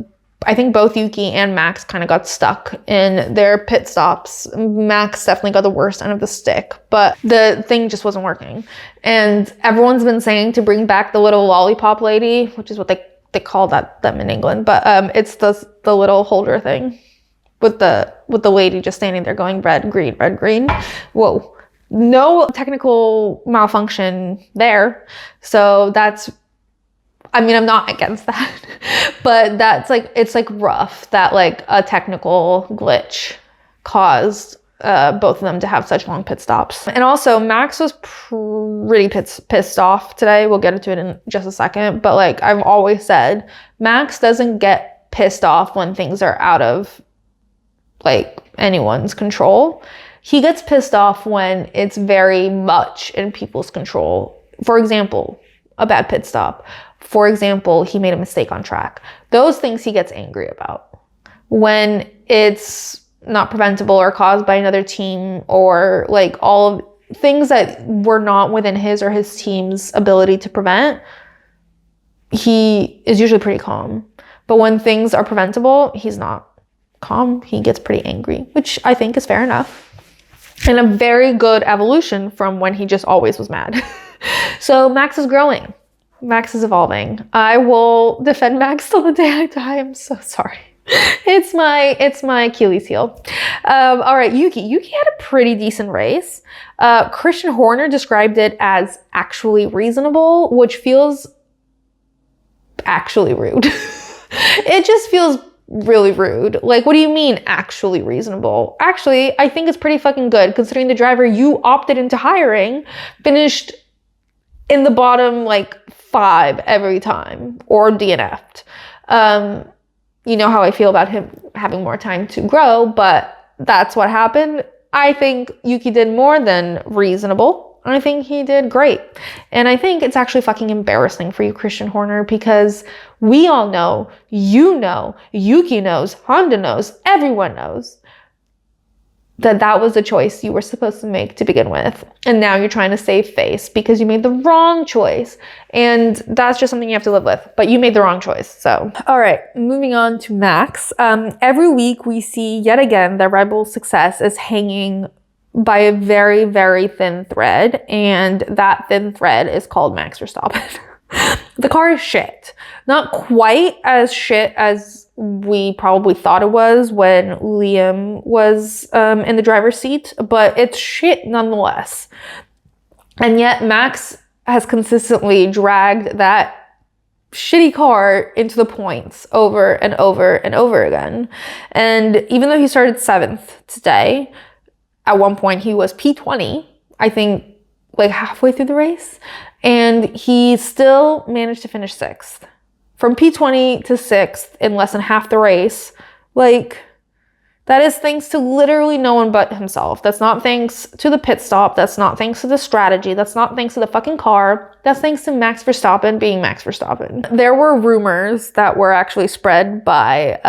I think both Yuki and Max kind of got stuck in their pit stops. Max definitely got the worst end of the stick, but the thing just wasn't working. And everyone's been saying to bring back the little lollipop lady, which is what they call them in England, but it's the little holder thing with the lady just standing there going red, green, red, green. Whoa. No technical malfunction there. So I'm not against that, but it's rough that a technical glitch caused both of them to have such long pit stops. And also Max was pretty pissed off today. We'll get into it in just a second, but I've always said, Max doesn't get pissed off when things are out of anyone's control. He gets pissed off when it's very much in people's control. For example, a bad pit stop. For example, he made a mistake on track. Those things he gets angry about. When it's not preventable or caused by another team or all of things that were not within his or his team's ability to prevent, he is usually pretty calm. But when things are preventable, he's not calm. He gets pretty angry, which I think is fair enough. And a very good evolution from when he just always was mad. So Max is growing. Max is evolving. I will defend Max till the day I die. I'm so sorry. It's my Achilles heel. All right, Yuki. Yuki had a pretty decent race. Christian Horner described it as actually reasonable, which feels actually rude. It just feels really rude. What do you mean actually reasonable? Actually, I think it's pretty fucking good considering the driver you opted into hiring finished in the bottom 5 every time or DNF'd. You know how I feel about him having more time to grow, but that's what happened. I think Yuki did more than reasonable. I think he did great. And I think it's actually fucking embarrassing for you, Christian Horner, because we all know, you know, Yuki knows, Honda knows, everyone knows that was the choice you were supposed to make to begin with. And now you're trying to save face because you made the wrong choice. And that's just something you have to live with. But you made the wrong choice. So, all right, moving on to Max. Every week we see yet again that Red Bull's success is hanging by a very, very thin thread. And that thin thread is called Max Verstappen. The car is shit. Not quite as shit as we probably thought it was when Liam was in the driver's seat, but it's shit nonetheless. And yet Max has consistently dragged that shitty car into the points over and over and over again. And even though he started 7th today, at one point he was P20, I think halfway through the race, and he still managed to finish 6th. From P20 to 6th in less than half the race, that is thanks to literally no one but himself. That's not thanks to the pit stop. That's not thanks to the strategy. That's not thanks to the fucking car. That's thanks to Max Verstappen being Max Verstappen. There were rumors that were actually spread by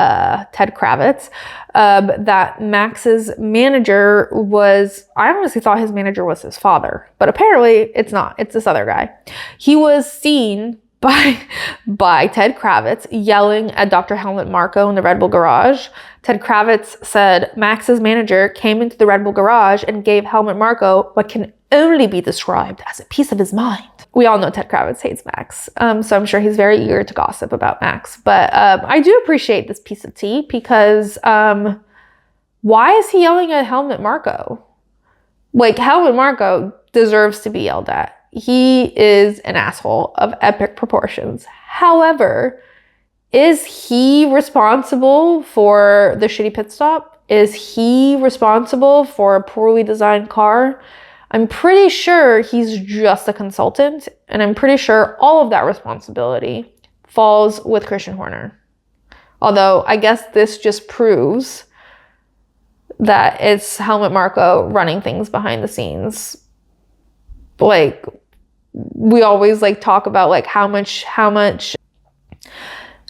Ted Kravitz that Max's manager was, I honestly thought his manager was his father, but apparently it's not. It's this other guy. He was seen by Ted Kravitz yelling at Dr. Helmut Marko in the Red Bull garage. Ted Kravitz said Max's manager came into the Red Bull garage and gave Helmut Marko what can only be described as a piece of his mind. we all know Ted Kravitz hates Max. So I'm sure he's very eager to gossip about Max. But I do appreciate this piece of tea because why is he yelling at Helmut Marko? Like, Helmut Marko deserves to be yelled at. He is an asshole of epic proportions. However, is he responsible for the shitty pit stop? Is he responsible for a poorly designed car? I'm pretty sure he's just a consultant, and I'm pretty sure all of that responsibility falls with Christian Horner. Although, I guess this just proves that it's Helmut Marko running things behind the scenes. Like, we always like talk about like how much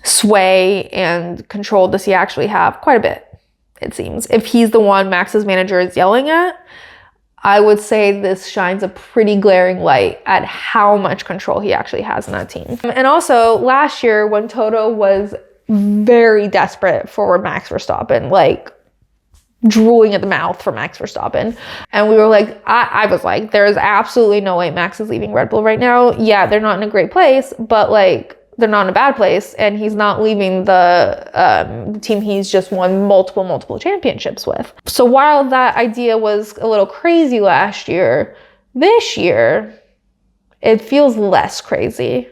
sway and control does he actually have? Quite a bit, it seems. If he's the one Max's manager is yelling at, I would say this shines a pretty glaring light at how much control he actually has in that team. And also, last year when Toto was very desperate for Max Verstappen, like drooling at the mouth for Max Verstappen, and we were like, I was like, there is absolutely no way Max is leaving Red Bull right now. Yeah, they're not in a great place, but like, they're not in a bad place, and he's not leaving the team he's just won multiple championships with. So while that idea was a little crazy last year, this year, it feels less crazy,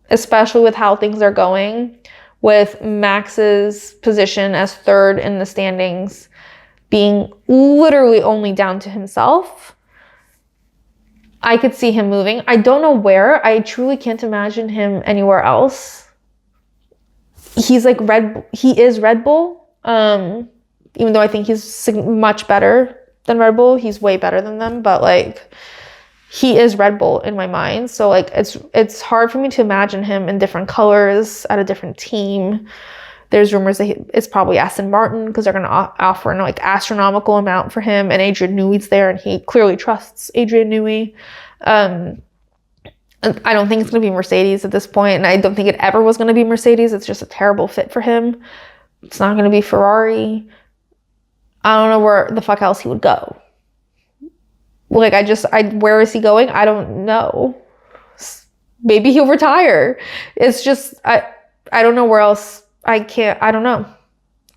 especially with how things are going, with Max's position as third in the standings being literally only down to himself. I could see him moving. I don't know where. I truly can't imagine him anywhere else. He's like he is Red Bull. Even though I think he's much better than Red Bull. He's way better than them, but like, he is Red Bull in my mind. So like, it's hard for me to imagine him in different colors at a different team. There's rumors that it's probably Aston Martin because they're going to offer an like astronomical amount for him, and Adrian Newey's there, and he clearly trusts Adrian Newey. I don't think it's going to be Mercedes at this point, and I don't think it ever was going to be Mercedes. It's just a terrible fit for him. It's not going to be Ferrari. I don't know where the fuck else he would go. Like, where is he going? I don't know. Maybe he'll retire. It's just, I don't know where else. I don't know.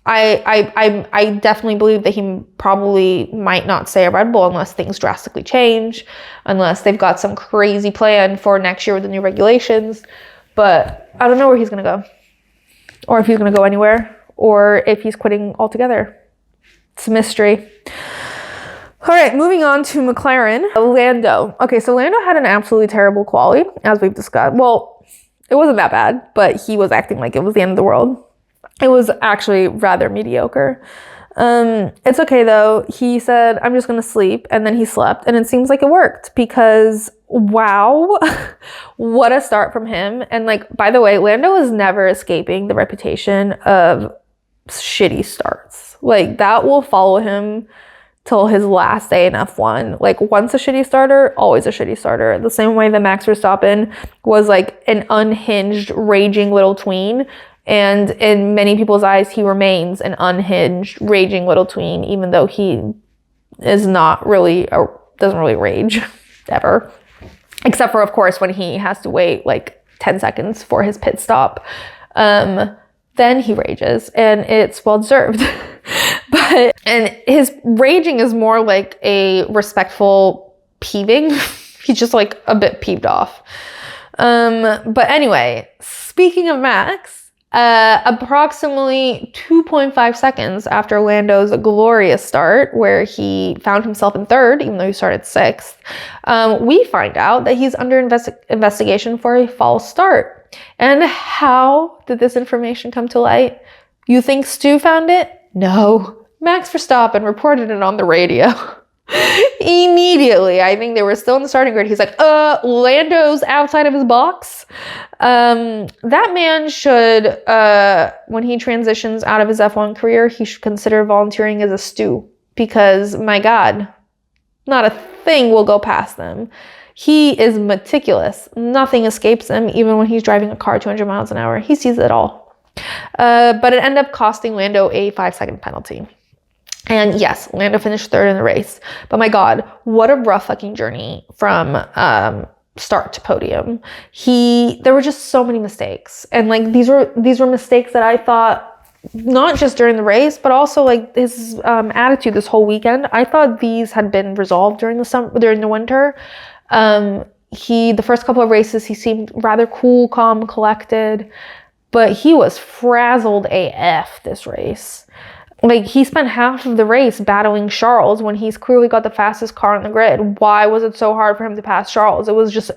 I definitely believe that he probably might not stay at Red Bull unless things drastically change, unless they've got some crazy plan for next year with the new regulations. But I don't know where he's going to go, or if he's going to go anywhere, or if he's quitting altogether. It's a mystery. All right, moving on to McLaren. Lando. Okay, so Lando had an absolutely terrible quali, as we've discussed. Well, it wasn't that bad, but he was acting like it was the end of the world. It was actually rather mediocre. It's okay though. He said, I'm just going to sleep. And then he slept. And it seems like it worked because, wow, what a start from him. And like, by the way, Lando is never escaping the reputation of shitty starts. Like, that will follow him till his last day in F1. Like, once a shitty starter, always a shitty starter. The same way that Max Verstappen was like an unhinged, raging little tween. And in many people's eyes, he remains an unhinged, raging little tween, even though he is not really, doesn't really rage ever. Except for, of course, when he has to wait like 10 seconds for his pit stop. Then he rages, and it's well-deserved. And his raging is more like a respectful peeving. He's just like a bit peeved off. But anyway, speaking of Max, approximately 2.5 seconds after Lando's glorious start, where he found himself in third, even though he started sixth, we find out that he's under investigation for a false start. And how did this information come to light? You think Stu found it? No. Max Verstappen reported it on the radio. Immediately. I think they were still in the starting grid. He's like, Lando's outside of his box. That man should, when he transitions out of his F1 career, he should consider volunteering as a stew. Because, my God, not a thing will go past them. He is meticulous. Nothing escapes him, even when he's driving a car 200 miles an hour. He sees it all. But it ended up costing Lando a 5-second penalty. And yes, Lando finished third in the race. But my God, what a rough fucking journey from start to podium. There were just so many mistakes. And like these were mistakes that I thought, not just during the race, but also like his attitude this whole weekend. I thought these had been resolved during the winter. The first couple of races, he seemed rather cool, calm, collected, but he was frazzled AF this race. Like, he spent half of the race battling Charles when he's clearly got the fastest car on the grid. Why was it so hard for him to pass Charles? It was just,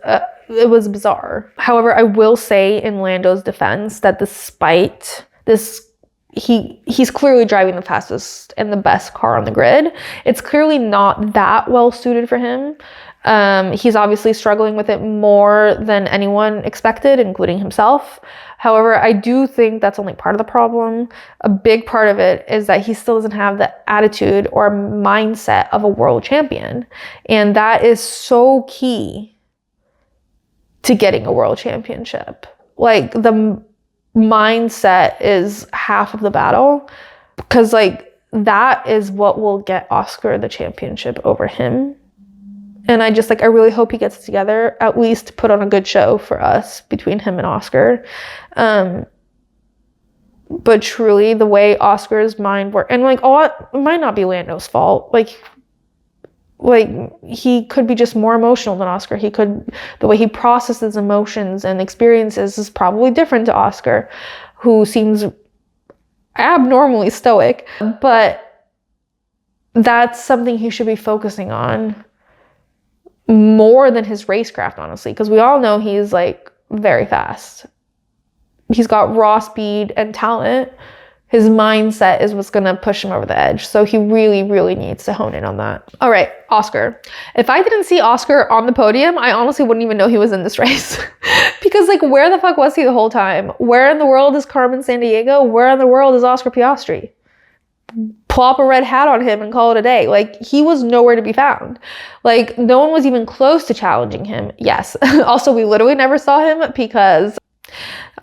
it was bizarre. However, I will say in Lando's defense that despite this, he's clearly driving the fastest and the best car on the grid. It's clearly not that well suited for him. He's obviously struggling with it more than anyone expected, including himself. However, I do think that's only part of the problem. A big part of it is that he still doesn't have the attitude or mindset of a world champion. And that is so key to getting a world championship. Like, the mindset is half of the battle, because like that is what will get Oscar the championship over him. And I really hope he gets it together, at least to put on a good show for us between him and Oscar. But truly, the way Oscar's mind works, and like, it might not be Lando's fault. Like he could be just more emotional than Oscar. The way he processes emotions and experiences is probably different to Oscar, who seems abnormally stoic. But that's something he should be focusing on more than his racecraft, honestly, because we all know he's like very fast. He's got raw speed and talent. His mindset is what's going to push him over the edge. So he really, really needs to hone in on that. All right, Oscar. If I didn't see Oscar on the podium, I honestly wouldn't even know he was in this race. Because like, where the fuck was he the whole time? Where in the world is Carmen Sandiego? Where in the world is Oscar Piastri? Plop a red hat on him and call it a day. Like, he was nowhere to be found. Like, no one was even close to challenging him. Yes. Also, we literally never saw him because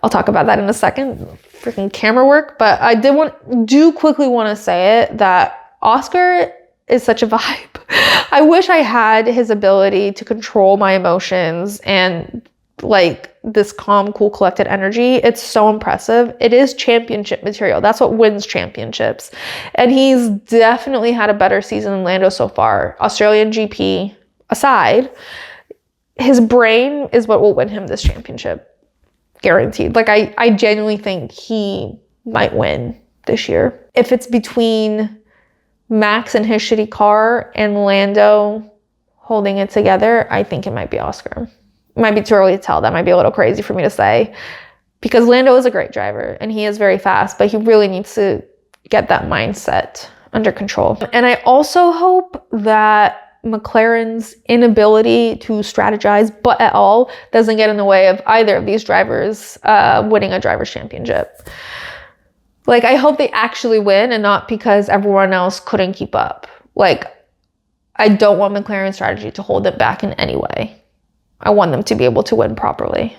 I'll talk about that in a second. Freaking camera work. But I do quickly want to say it, that Oscar is such a vibe. I wish I had his ability to control my emotions and like this calm, cool, collected energy. It's so impressive. It is championship material. That's what wins championships. And he's definitely had a better season than Lando so far. Australian GP aside, his brain is what will win him this championship. Guaranteed. Like, I genuinely think he might win this year. If it's between Max and his shitty car and Lando holding it together, I think it might be Oscar. It might be too early to tell. That might be a little crazy for me to say, because Lando is a great driver and he is very fast, but he really needs to get that mindset under control. And I also hope that McLaren's inability to strategize, but at all, doesn't get in the way of either of these drivers winning a driver's championship. Like, I hope they actually win and not because everyone else couldn't keep up. Like, I don't want McLaren's strategy to hold them back in any way. I want them to be able to win properly.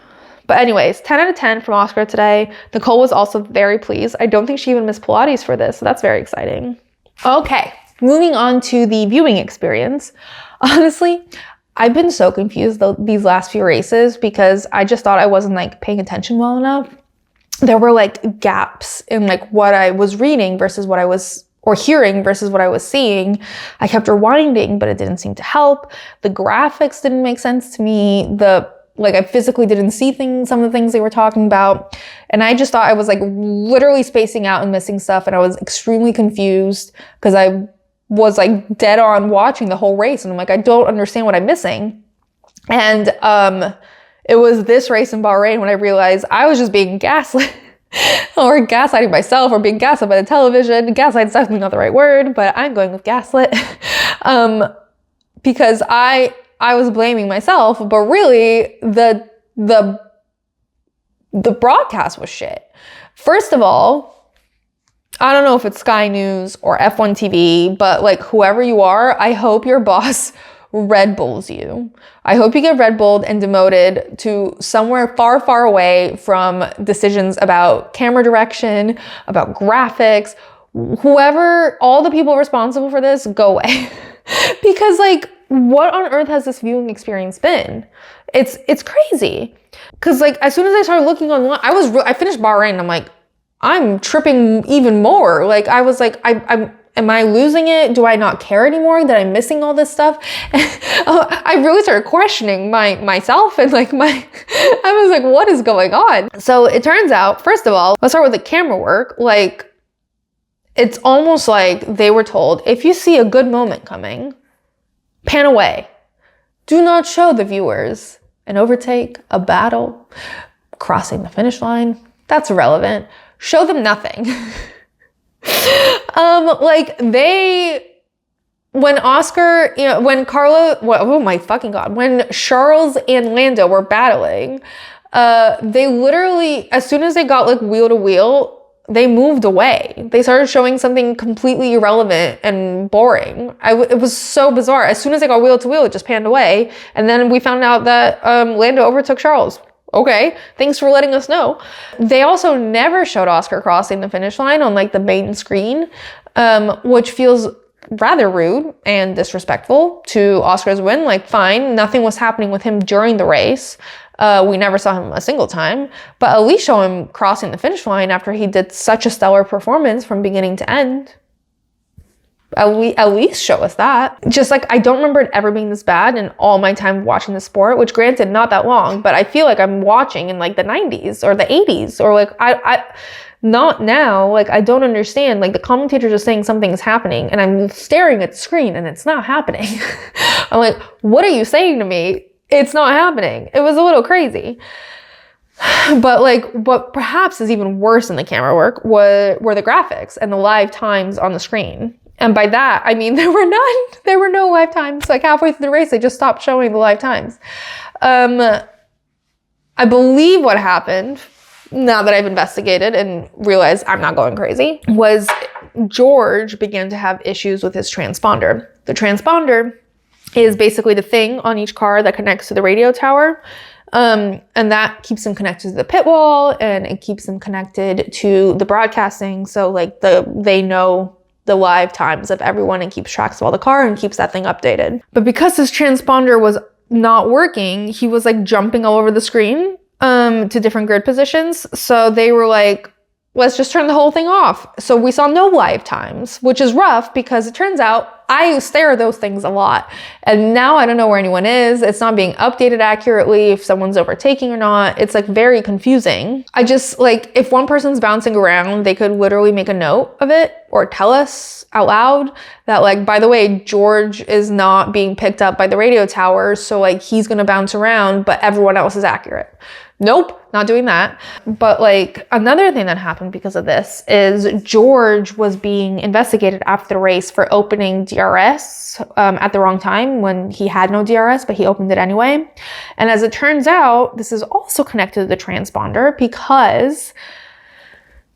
But anyways, 10 out of 10 from Oscar today. Nicole was also very pleased. I don't think she even missed Pilates for this, so that's very exciting. Okay, moving on to the viewing experience. Honestly, I've been so confused these last few races because I just thought I wasn't like paying attention well enough. There were like gaps in like what I was reading versus what I was hearing versus what I was seeing. I kept rewinding, but it didn't seem to help. The graphics didn't make sense to me. I physically didn't see some of the things they were talking about. And I just thought I was like literally spacing out and missing stuff. And I was extremely confused because I was like dead on watching the whole race. And I'm like, I don't understand what I'm missing. And it was this race in Bahrain when I realized I was just being gaslit. Or gaslighting myself, or being gaslit by the television. Gaslight is definitely not the right word, but I'm going with gaslit. Because I was blaming myself, but really the broadcast was shit. First of all, I don't know if it's Sky News or F1 TV, but like, whoever you are, I hope your boss Red Bulls you. I hope you get Red Bulled and demoted to somewhere far, far away from decisions about camera direction, about graphics. Whoever, all the people responsible for this, go away. Because like, what on earth has this viewing experience been? It's crazy. Cause like as soon as I started looking online, I finished Bahrain and I'm like, I'm tripping even more. Like I was like, am I losing it? Do I not care anymore? That I'm missing all this stuff? I really started questioning myself and like I was like, what is going on? So it turns out, first of all, let's start with the camera work. Like it's almost like they were told, if you see a good moment coming, pan away. Do not show the viewers an overtake, a battle, crossing the finish line. That's irrelevant. Show them nothing. When Oscar, when Carla, oh my fucking God, when Charles and Lando were battling, they literally, as soon as they got like wheel to wheel, they moved away. They started showing something completely irrelevant and boring. It was so bizarre. As soon as they got wheel to wheel, it just panned away. And then we found out that Lando overtook Charles. Okay, thanks for letting us know. They also never showed Oscar crossing the finish line on like the main screen, which feels rather rude and disrespectful to Oscar's win. Like fine, nothing was happening with him during the race. We never saw him a single time, but at least show him crossing the finish line after he did such a stellar performance from beginning to end. At least show us that. Just like, I don't remember it ever being this bad in all my time watching the sport, which granted, not that long, but I feel like I'm watching in like the 90s or the 80s, or like, I not now. Like, I don't understand. Like the commentators are saying something is happening and I'm staring at the screen and it's not happening. I'm like, what are you saying to me? It's not happening. It was a little crazy. But like what perhaps is even worse than the camera work were the graphics and the live times on the screen. And by that, I mean, there were none. There were no live times. Like halfway through the race, they just stopped showing the live times. I believe what happened, now that I've investigated and realized I'm not going crazy, was George began to have issues with his transponder. The transponder is basically the thing on each car that connects to the radio tower. And that keeps them connected to the pit wall and it keeps them connected to the broadcasting. So like they know the live times of everyone and keeps tracks of all the car and keeps that thing updated. But because his transponder was not working, he was like jumping all over the screen to different grid positions. So they were like, let's just turn the whole thing off. So we saw no live times, which is rough because it turns out I stare at those things a lot. And now I don't know where anyone is. It's not being updated accurately, if someone's overtaking or not. It's like very confusing. I just like, if one person's bouncing around, they could literally make a note of it or tell us out loud that like, by the way, George is not being picked up by the radio tower. So like he's gonna bounce around, but everyone else is accurate. Nope, not doing that. But like another thing that happened because of this is George was being investigated after the race for opening DRS at the wrong time when he had no DRS, but he opened it anyway. And as it turns out, this is also connected to the transponder because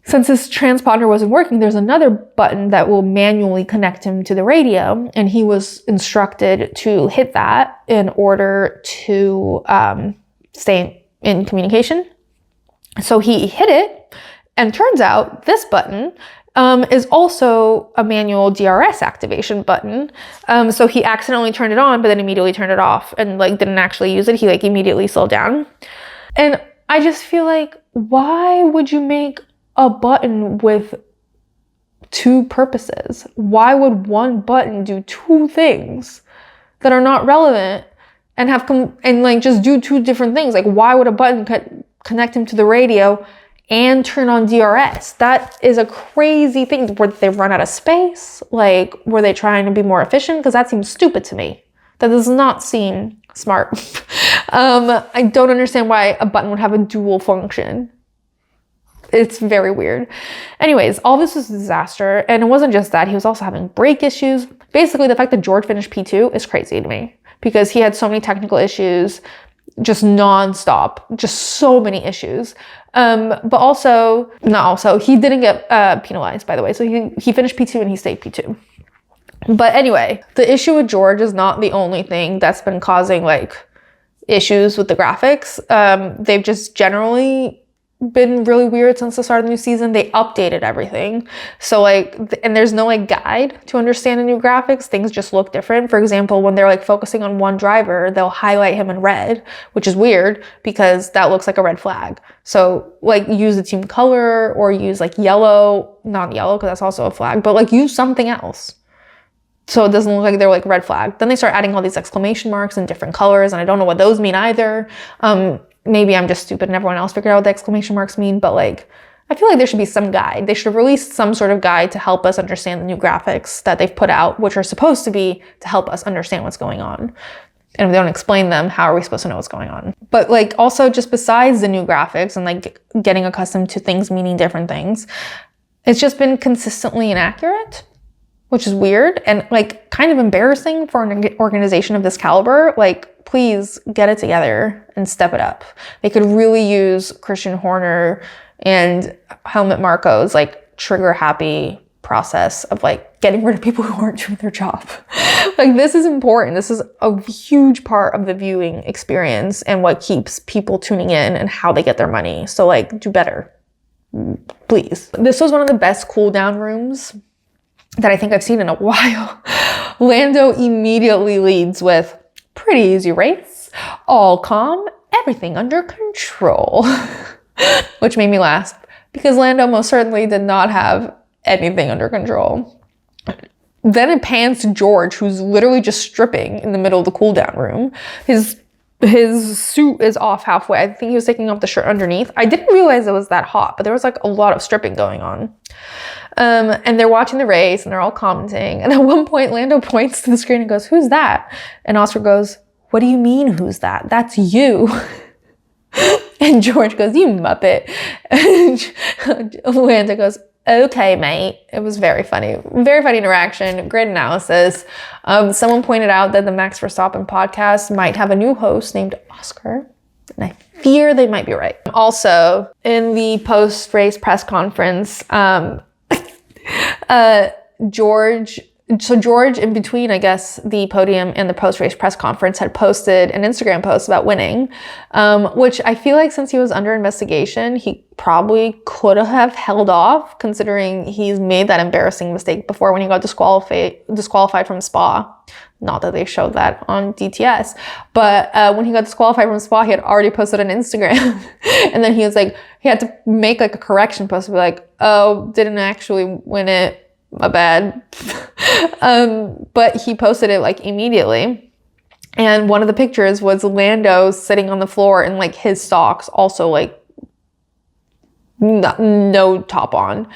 since this transponder wasn't working, there's another button that will manually connect him to the radio. And he was instructed to hit that in order to stay in communication. So he hit it, and turns out this button is also a manual DRS activation button. So he accidentally turned it on, but then immediately turned it off and like didn't actually use it. He like immediately slowed down. And I just feel like, why would you make a button with two purposes? Why would one button do two things that are not relevant and like just do two different things? Like, why would a button connect him to the radio and turn on DRS? That is a crazy thing. Were they run out of space? Like, were they trying to be more efficient? Because that seems stupid to me. That does not seem smart. I don't understand why a button would have a dual function. It's very weird. Anyways, all this was a disaster. And it wasn't just that. He was also having brake issues. Basically, the fact that George finished P2 is crazy to me because he had so many technical issues, just nonstop, just so many issues. But also, he didn't get penalized, by the way. So he finished P2 and he stayed P2. But anyway, the issue with George is not the only thing that's been causing like issues with the graphics. They've just generally been really weird since the start of the new season. They updated everything. So like, and there's no like guide to understand the new graphics. Things just look different. For example, when they're like focusing on one driver, they'll highlight him in red, which is weird because that looks like a red flag. So like use the team color or use like yellow, not yellow because that's also a flag, but like use something else. So it doesn't look like they're like red flag. Then they start adding all these exclamation marks in different colors, and I don't know what those mean either. Maybe I'm just stupid and everyone else figured out what the exclamation marks mean, but like, I feel like there should be some guide. They should have released some sort of guide to help us understand the new graphics that they've put out, which are supposed to be to help us understand what's going on. And if they don't explain them, how are we supposed to know what's going on? But like also just besides the new graphics and like getting accustomed to things meaning different things, it's just been consistently inaccurate, which is weird and like kind of embarrassing for an organization of this caliber. Like, please get it together and step it up. They could really use Christian Horner and Helmut Marko's like trigger happy process of like getting rid of people who aren't doing their job. Like, this is important. This is a huge part of the viewing experience and what keeps people tuning in and how they get their money. So like, do better, please. This was one of the best cool down rooms that I think I've seen in a while. Lando immediately leads with pretty easy race, all calm, everything under control, which made me laugh because Lando most certainly did not have anything under control. Then it pans to George, who's literally just stripping in the middle of the cool down room. His suit is off halfway. I think he was taking off the shirt underneath. I didn't realize it was that hot, but there was like a lot of stripping going on. And they're watching the race and they're all commenting. And at one point, Lando points to the screen and goes, "Who's that?" And Oscar goes, "What do you mean, who's that? That's you." And George goes, "You muppet." And Lando goes, "Okay, mate." It was very funny interaction, great analysis. Someone pointed out that the Max Verstappen podcast might have a new host named Oscar, and I fear they might be right. Also, in the post-race press conference, George, in between, I guess, the podium and the post-race press conference, had posted an Instagram post about winning, which I feel like since he was under investigation, he probably could have held off, considering he's made that embarrassing mistake before when he got disqualified from Spa. Not that they showed that on DTS, but when he got disqualified from Spa, he had already posted on Instagram. And then he was like, he had to make like a correction post to be like, "Oh, didn't actually win it. My bad." But he posted it like immediately. And one of the pictures was Lando sitting on the floor in like his socks, also like no top on.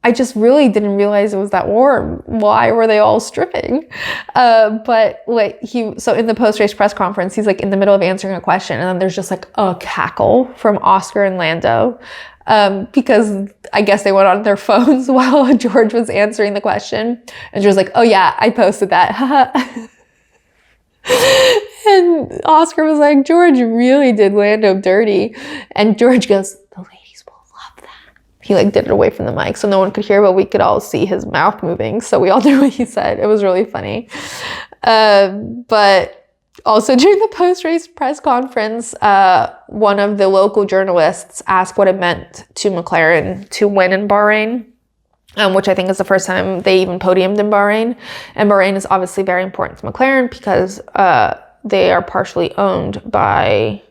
I just really didn't realize it was that warm. Why were they all stripping? But like so in the post-race press conference, he's like in the middle of answering a question, and then there's just like a cackle from Oscar and Lando. Because I guess they went on their phones while George was answering the question. And George was like, "Oh yeah, I posted that." And Oscar was like, "George really did Lando dirty." And George goes, "The ladies will love that." He like did it away from the mic so no one could hear, but we could all see his mouth moving. So we all knew what he said. It was really funny. But also during the post-race press conference, one of the local journalists asked what it meant to McLaren to win in Bahrain, which I think is the first time they even podiumed in Bahrain. And Bahrain is obviously very important to McLaren because they are partially owned by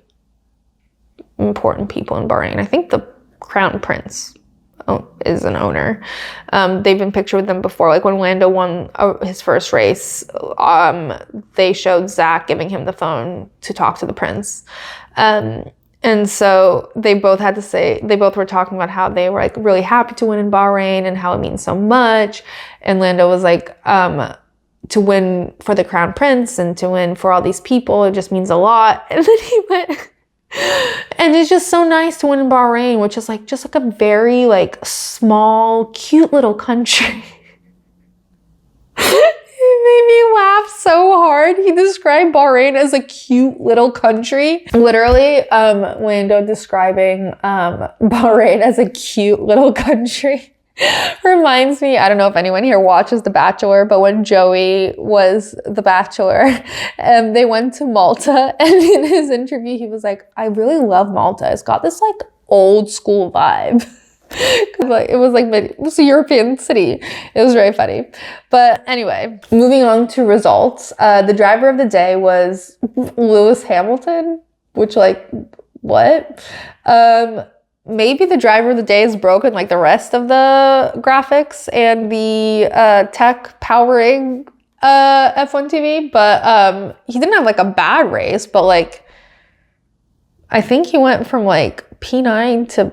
important people in Bahrain. I think the Crown Prince is an owner. They've been pictured with them before. Like when Lando won his first race, they showed Zach giving him the phone to talk to the prince. And so they both were talking about how they were like really happy to win in Bahrain and how it means so much. And Lando was like, to win for the Crown Prince and to win for all these people, it just means a lot. And then he went, and it's just so nice to win in Bahrain, which is like just like a very like small, cute little country. It made me laugh so hard. He described Bahrain as a cute little country. Literally, Lando describing Bahrain as a cute little country reminds me, I don't know if anyone here watches The Bachelor, but when Joey was the Bachelor, they went to Malta, and in his interview, he was like, "I really love Malta. It's got this like old school vibe. Like, it was a European city. It was very funny. But anyway, moving on to results. The driver of the day was Lewis Hamilton, which, like, what? Maybe the driver of the day is broken like the rest of the graphics and the tech powering F1 TV, but he didn't have like a bad race, but like I think he went from like P9 to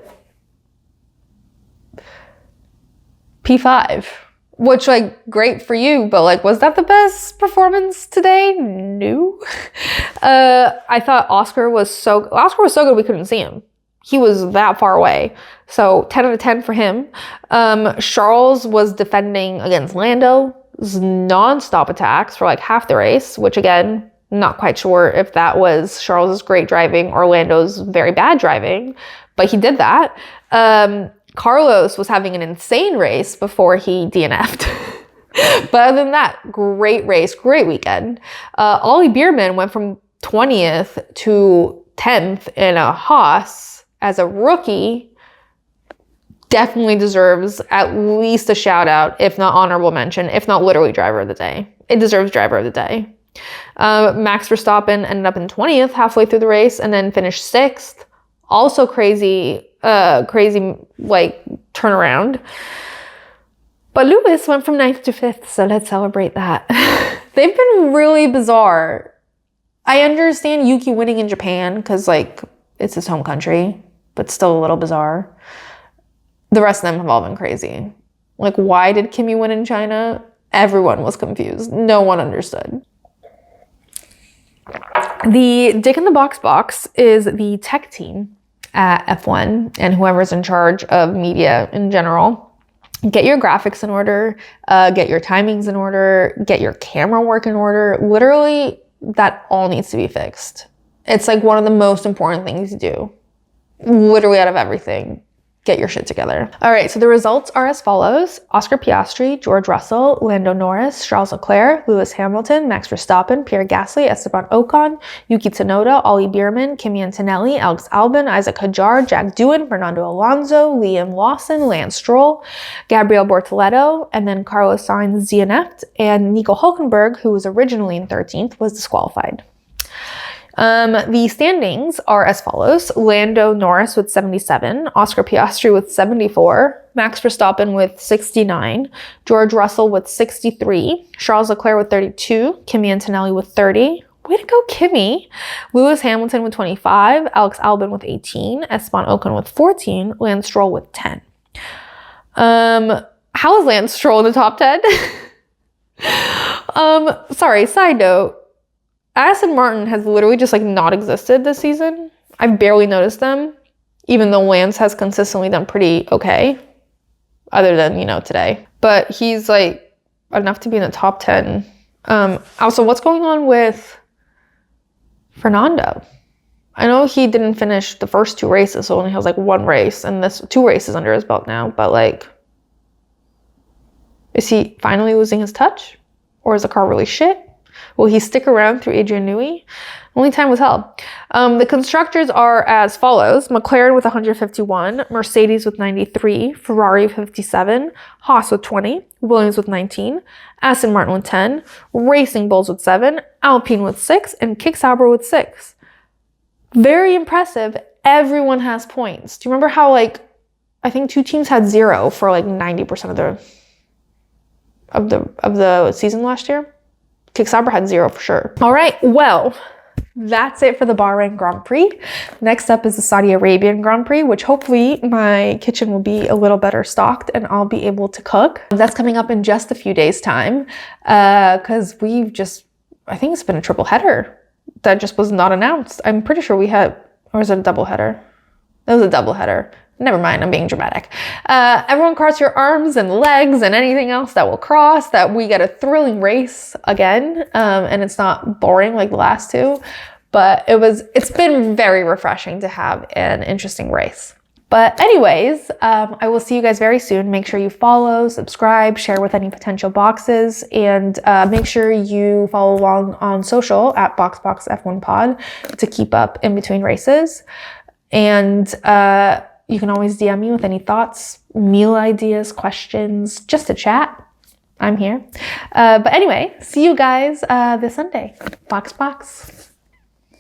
P5, which, like, great for you, but like, was that the best performance today? No. I thought Oscar was so good we couldn't see him. He was that far away. So 10 out of 10 for him. Charles was defending against Lando's non-stop attacks for like half the race, which again, not quite sure if that was Charles's great driving or Lando's very bad driving, but he did that. Carlos was having an insane race before he DNF'd. But other than that, great race, great weekend. Ollie Bearman went from 20th to 10th in a Haas as a rookie. Definitely deserves at least a shout out, if not honorable mention, if not literally driver of the day. It deserves driver of the day. Max Verstappen ended up in 20th halfway through the race and then finished 6th. Also crazy like turnaround. But Lewis went from 9th to 5th, so let's celebrate that. They've been really bizarre. I understand Yuki winning in Japan because like it's his home country, but still a little bizarre. The rest of them have all been crazy. Like, why did Kimi win in China? Everyone was confused. No one understood. The Dick in the Box is the tech team at F1 and whoever's in charge of media in general. Get your graphics in order, get your timings in order, get your camera work in order. Literally, that all needs to be fixed. It's like one of the most important things to do. Literally out of everything. Get your shit together. All right, so the results are as follows. Oscar Piastri, George Russell, Lando Norris, Charles Leclerc, Lewis Hamilton, Max Verstappen, Pierre Gasly, Esteban Ocon, Yuki Tsunoda, Ollie Bearman, Kimi Antonelli, Alex Albon, Isack Hadjar, Jack Doohan, Fernando Alonso, Liam Lawson, Lance Stroll, Gabriel Bortoleto, and then Carlos Sainz DNF'd, and Nico Hülkenberg, who was originally in 13th, was disqualified. The standings are as follows. Lando Norris with 77, Oscar Piastri with 74, Max Verstappen with 69, George Russell with 63, Charles Leclerc with 32, Kimi Antonelli with 30. Way to go, Kimi. Lewis Hamilton with 25, Alex Albon with 18, Esteban Ocon with 14, Lance Stroll with 10. How is Lance Stroll in the top 10? Sorry, side note. Aston Martin has literally just like not existed this season. I've barely noticed them, even though Lance has consistently done pretty okay, other than, today. But he's like enough to be in the top 10. Also, what's going on with Fernando? I know he didn't finish the first 2 races, so only has like 1 race and this 2 races under his belt now. But like, is he finally losing his touch? Or is the car really shit? Will he stick around through Adrian Newey? Only time will tell. The constructors are as follows. McLaren with 151, Mercedes with 93, Ferrari with 57, Haas with 20, Williams with 19, Aston Martin with 10, Racing Bulls with 7, Alpine with 6, and Kick Sauber with 6. Very impressive. Everyone has points. Do you remember how I think 2 teams had 0 for like 90% of the season last year? Kick Sauber had 0 for sure. All right, well, that's it for the Bahrain Grand Prix. Next up is the Saudi Arabian Grand Prix, which hopefully my kitchen will be a little better stocked and I'll be able to cook. That's coming up in just a few days' time because I think it's been a triple header that just was not announced. I'm pretty sure we had, or is it a double header? It was a double header. Never mind, I'm being dramatic. Everyone cross your arms and legs and anything else that will cross, that we get a thrilling race again. And it's not boring like the last 2, but it's been very refreshing to have an interesting race. But anyways, I will see you guys very soon. Make sure you follow, subscribe, share with any potential boxes, and make sure you follow along on social at BoxBoxF1Pod to keep up in between races. And you can always DM me with any thoughts, meal ideas, questions, just to chat. I'm here. But anyway, see you guys this Sunday. Box.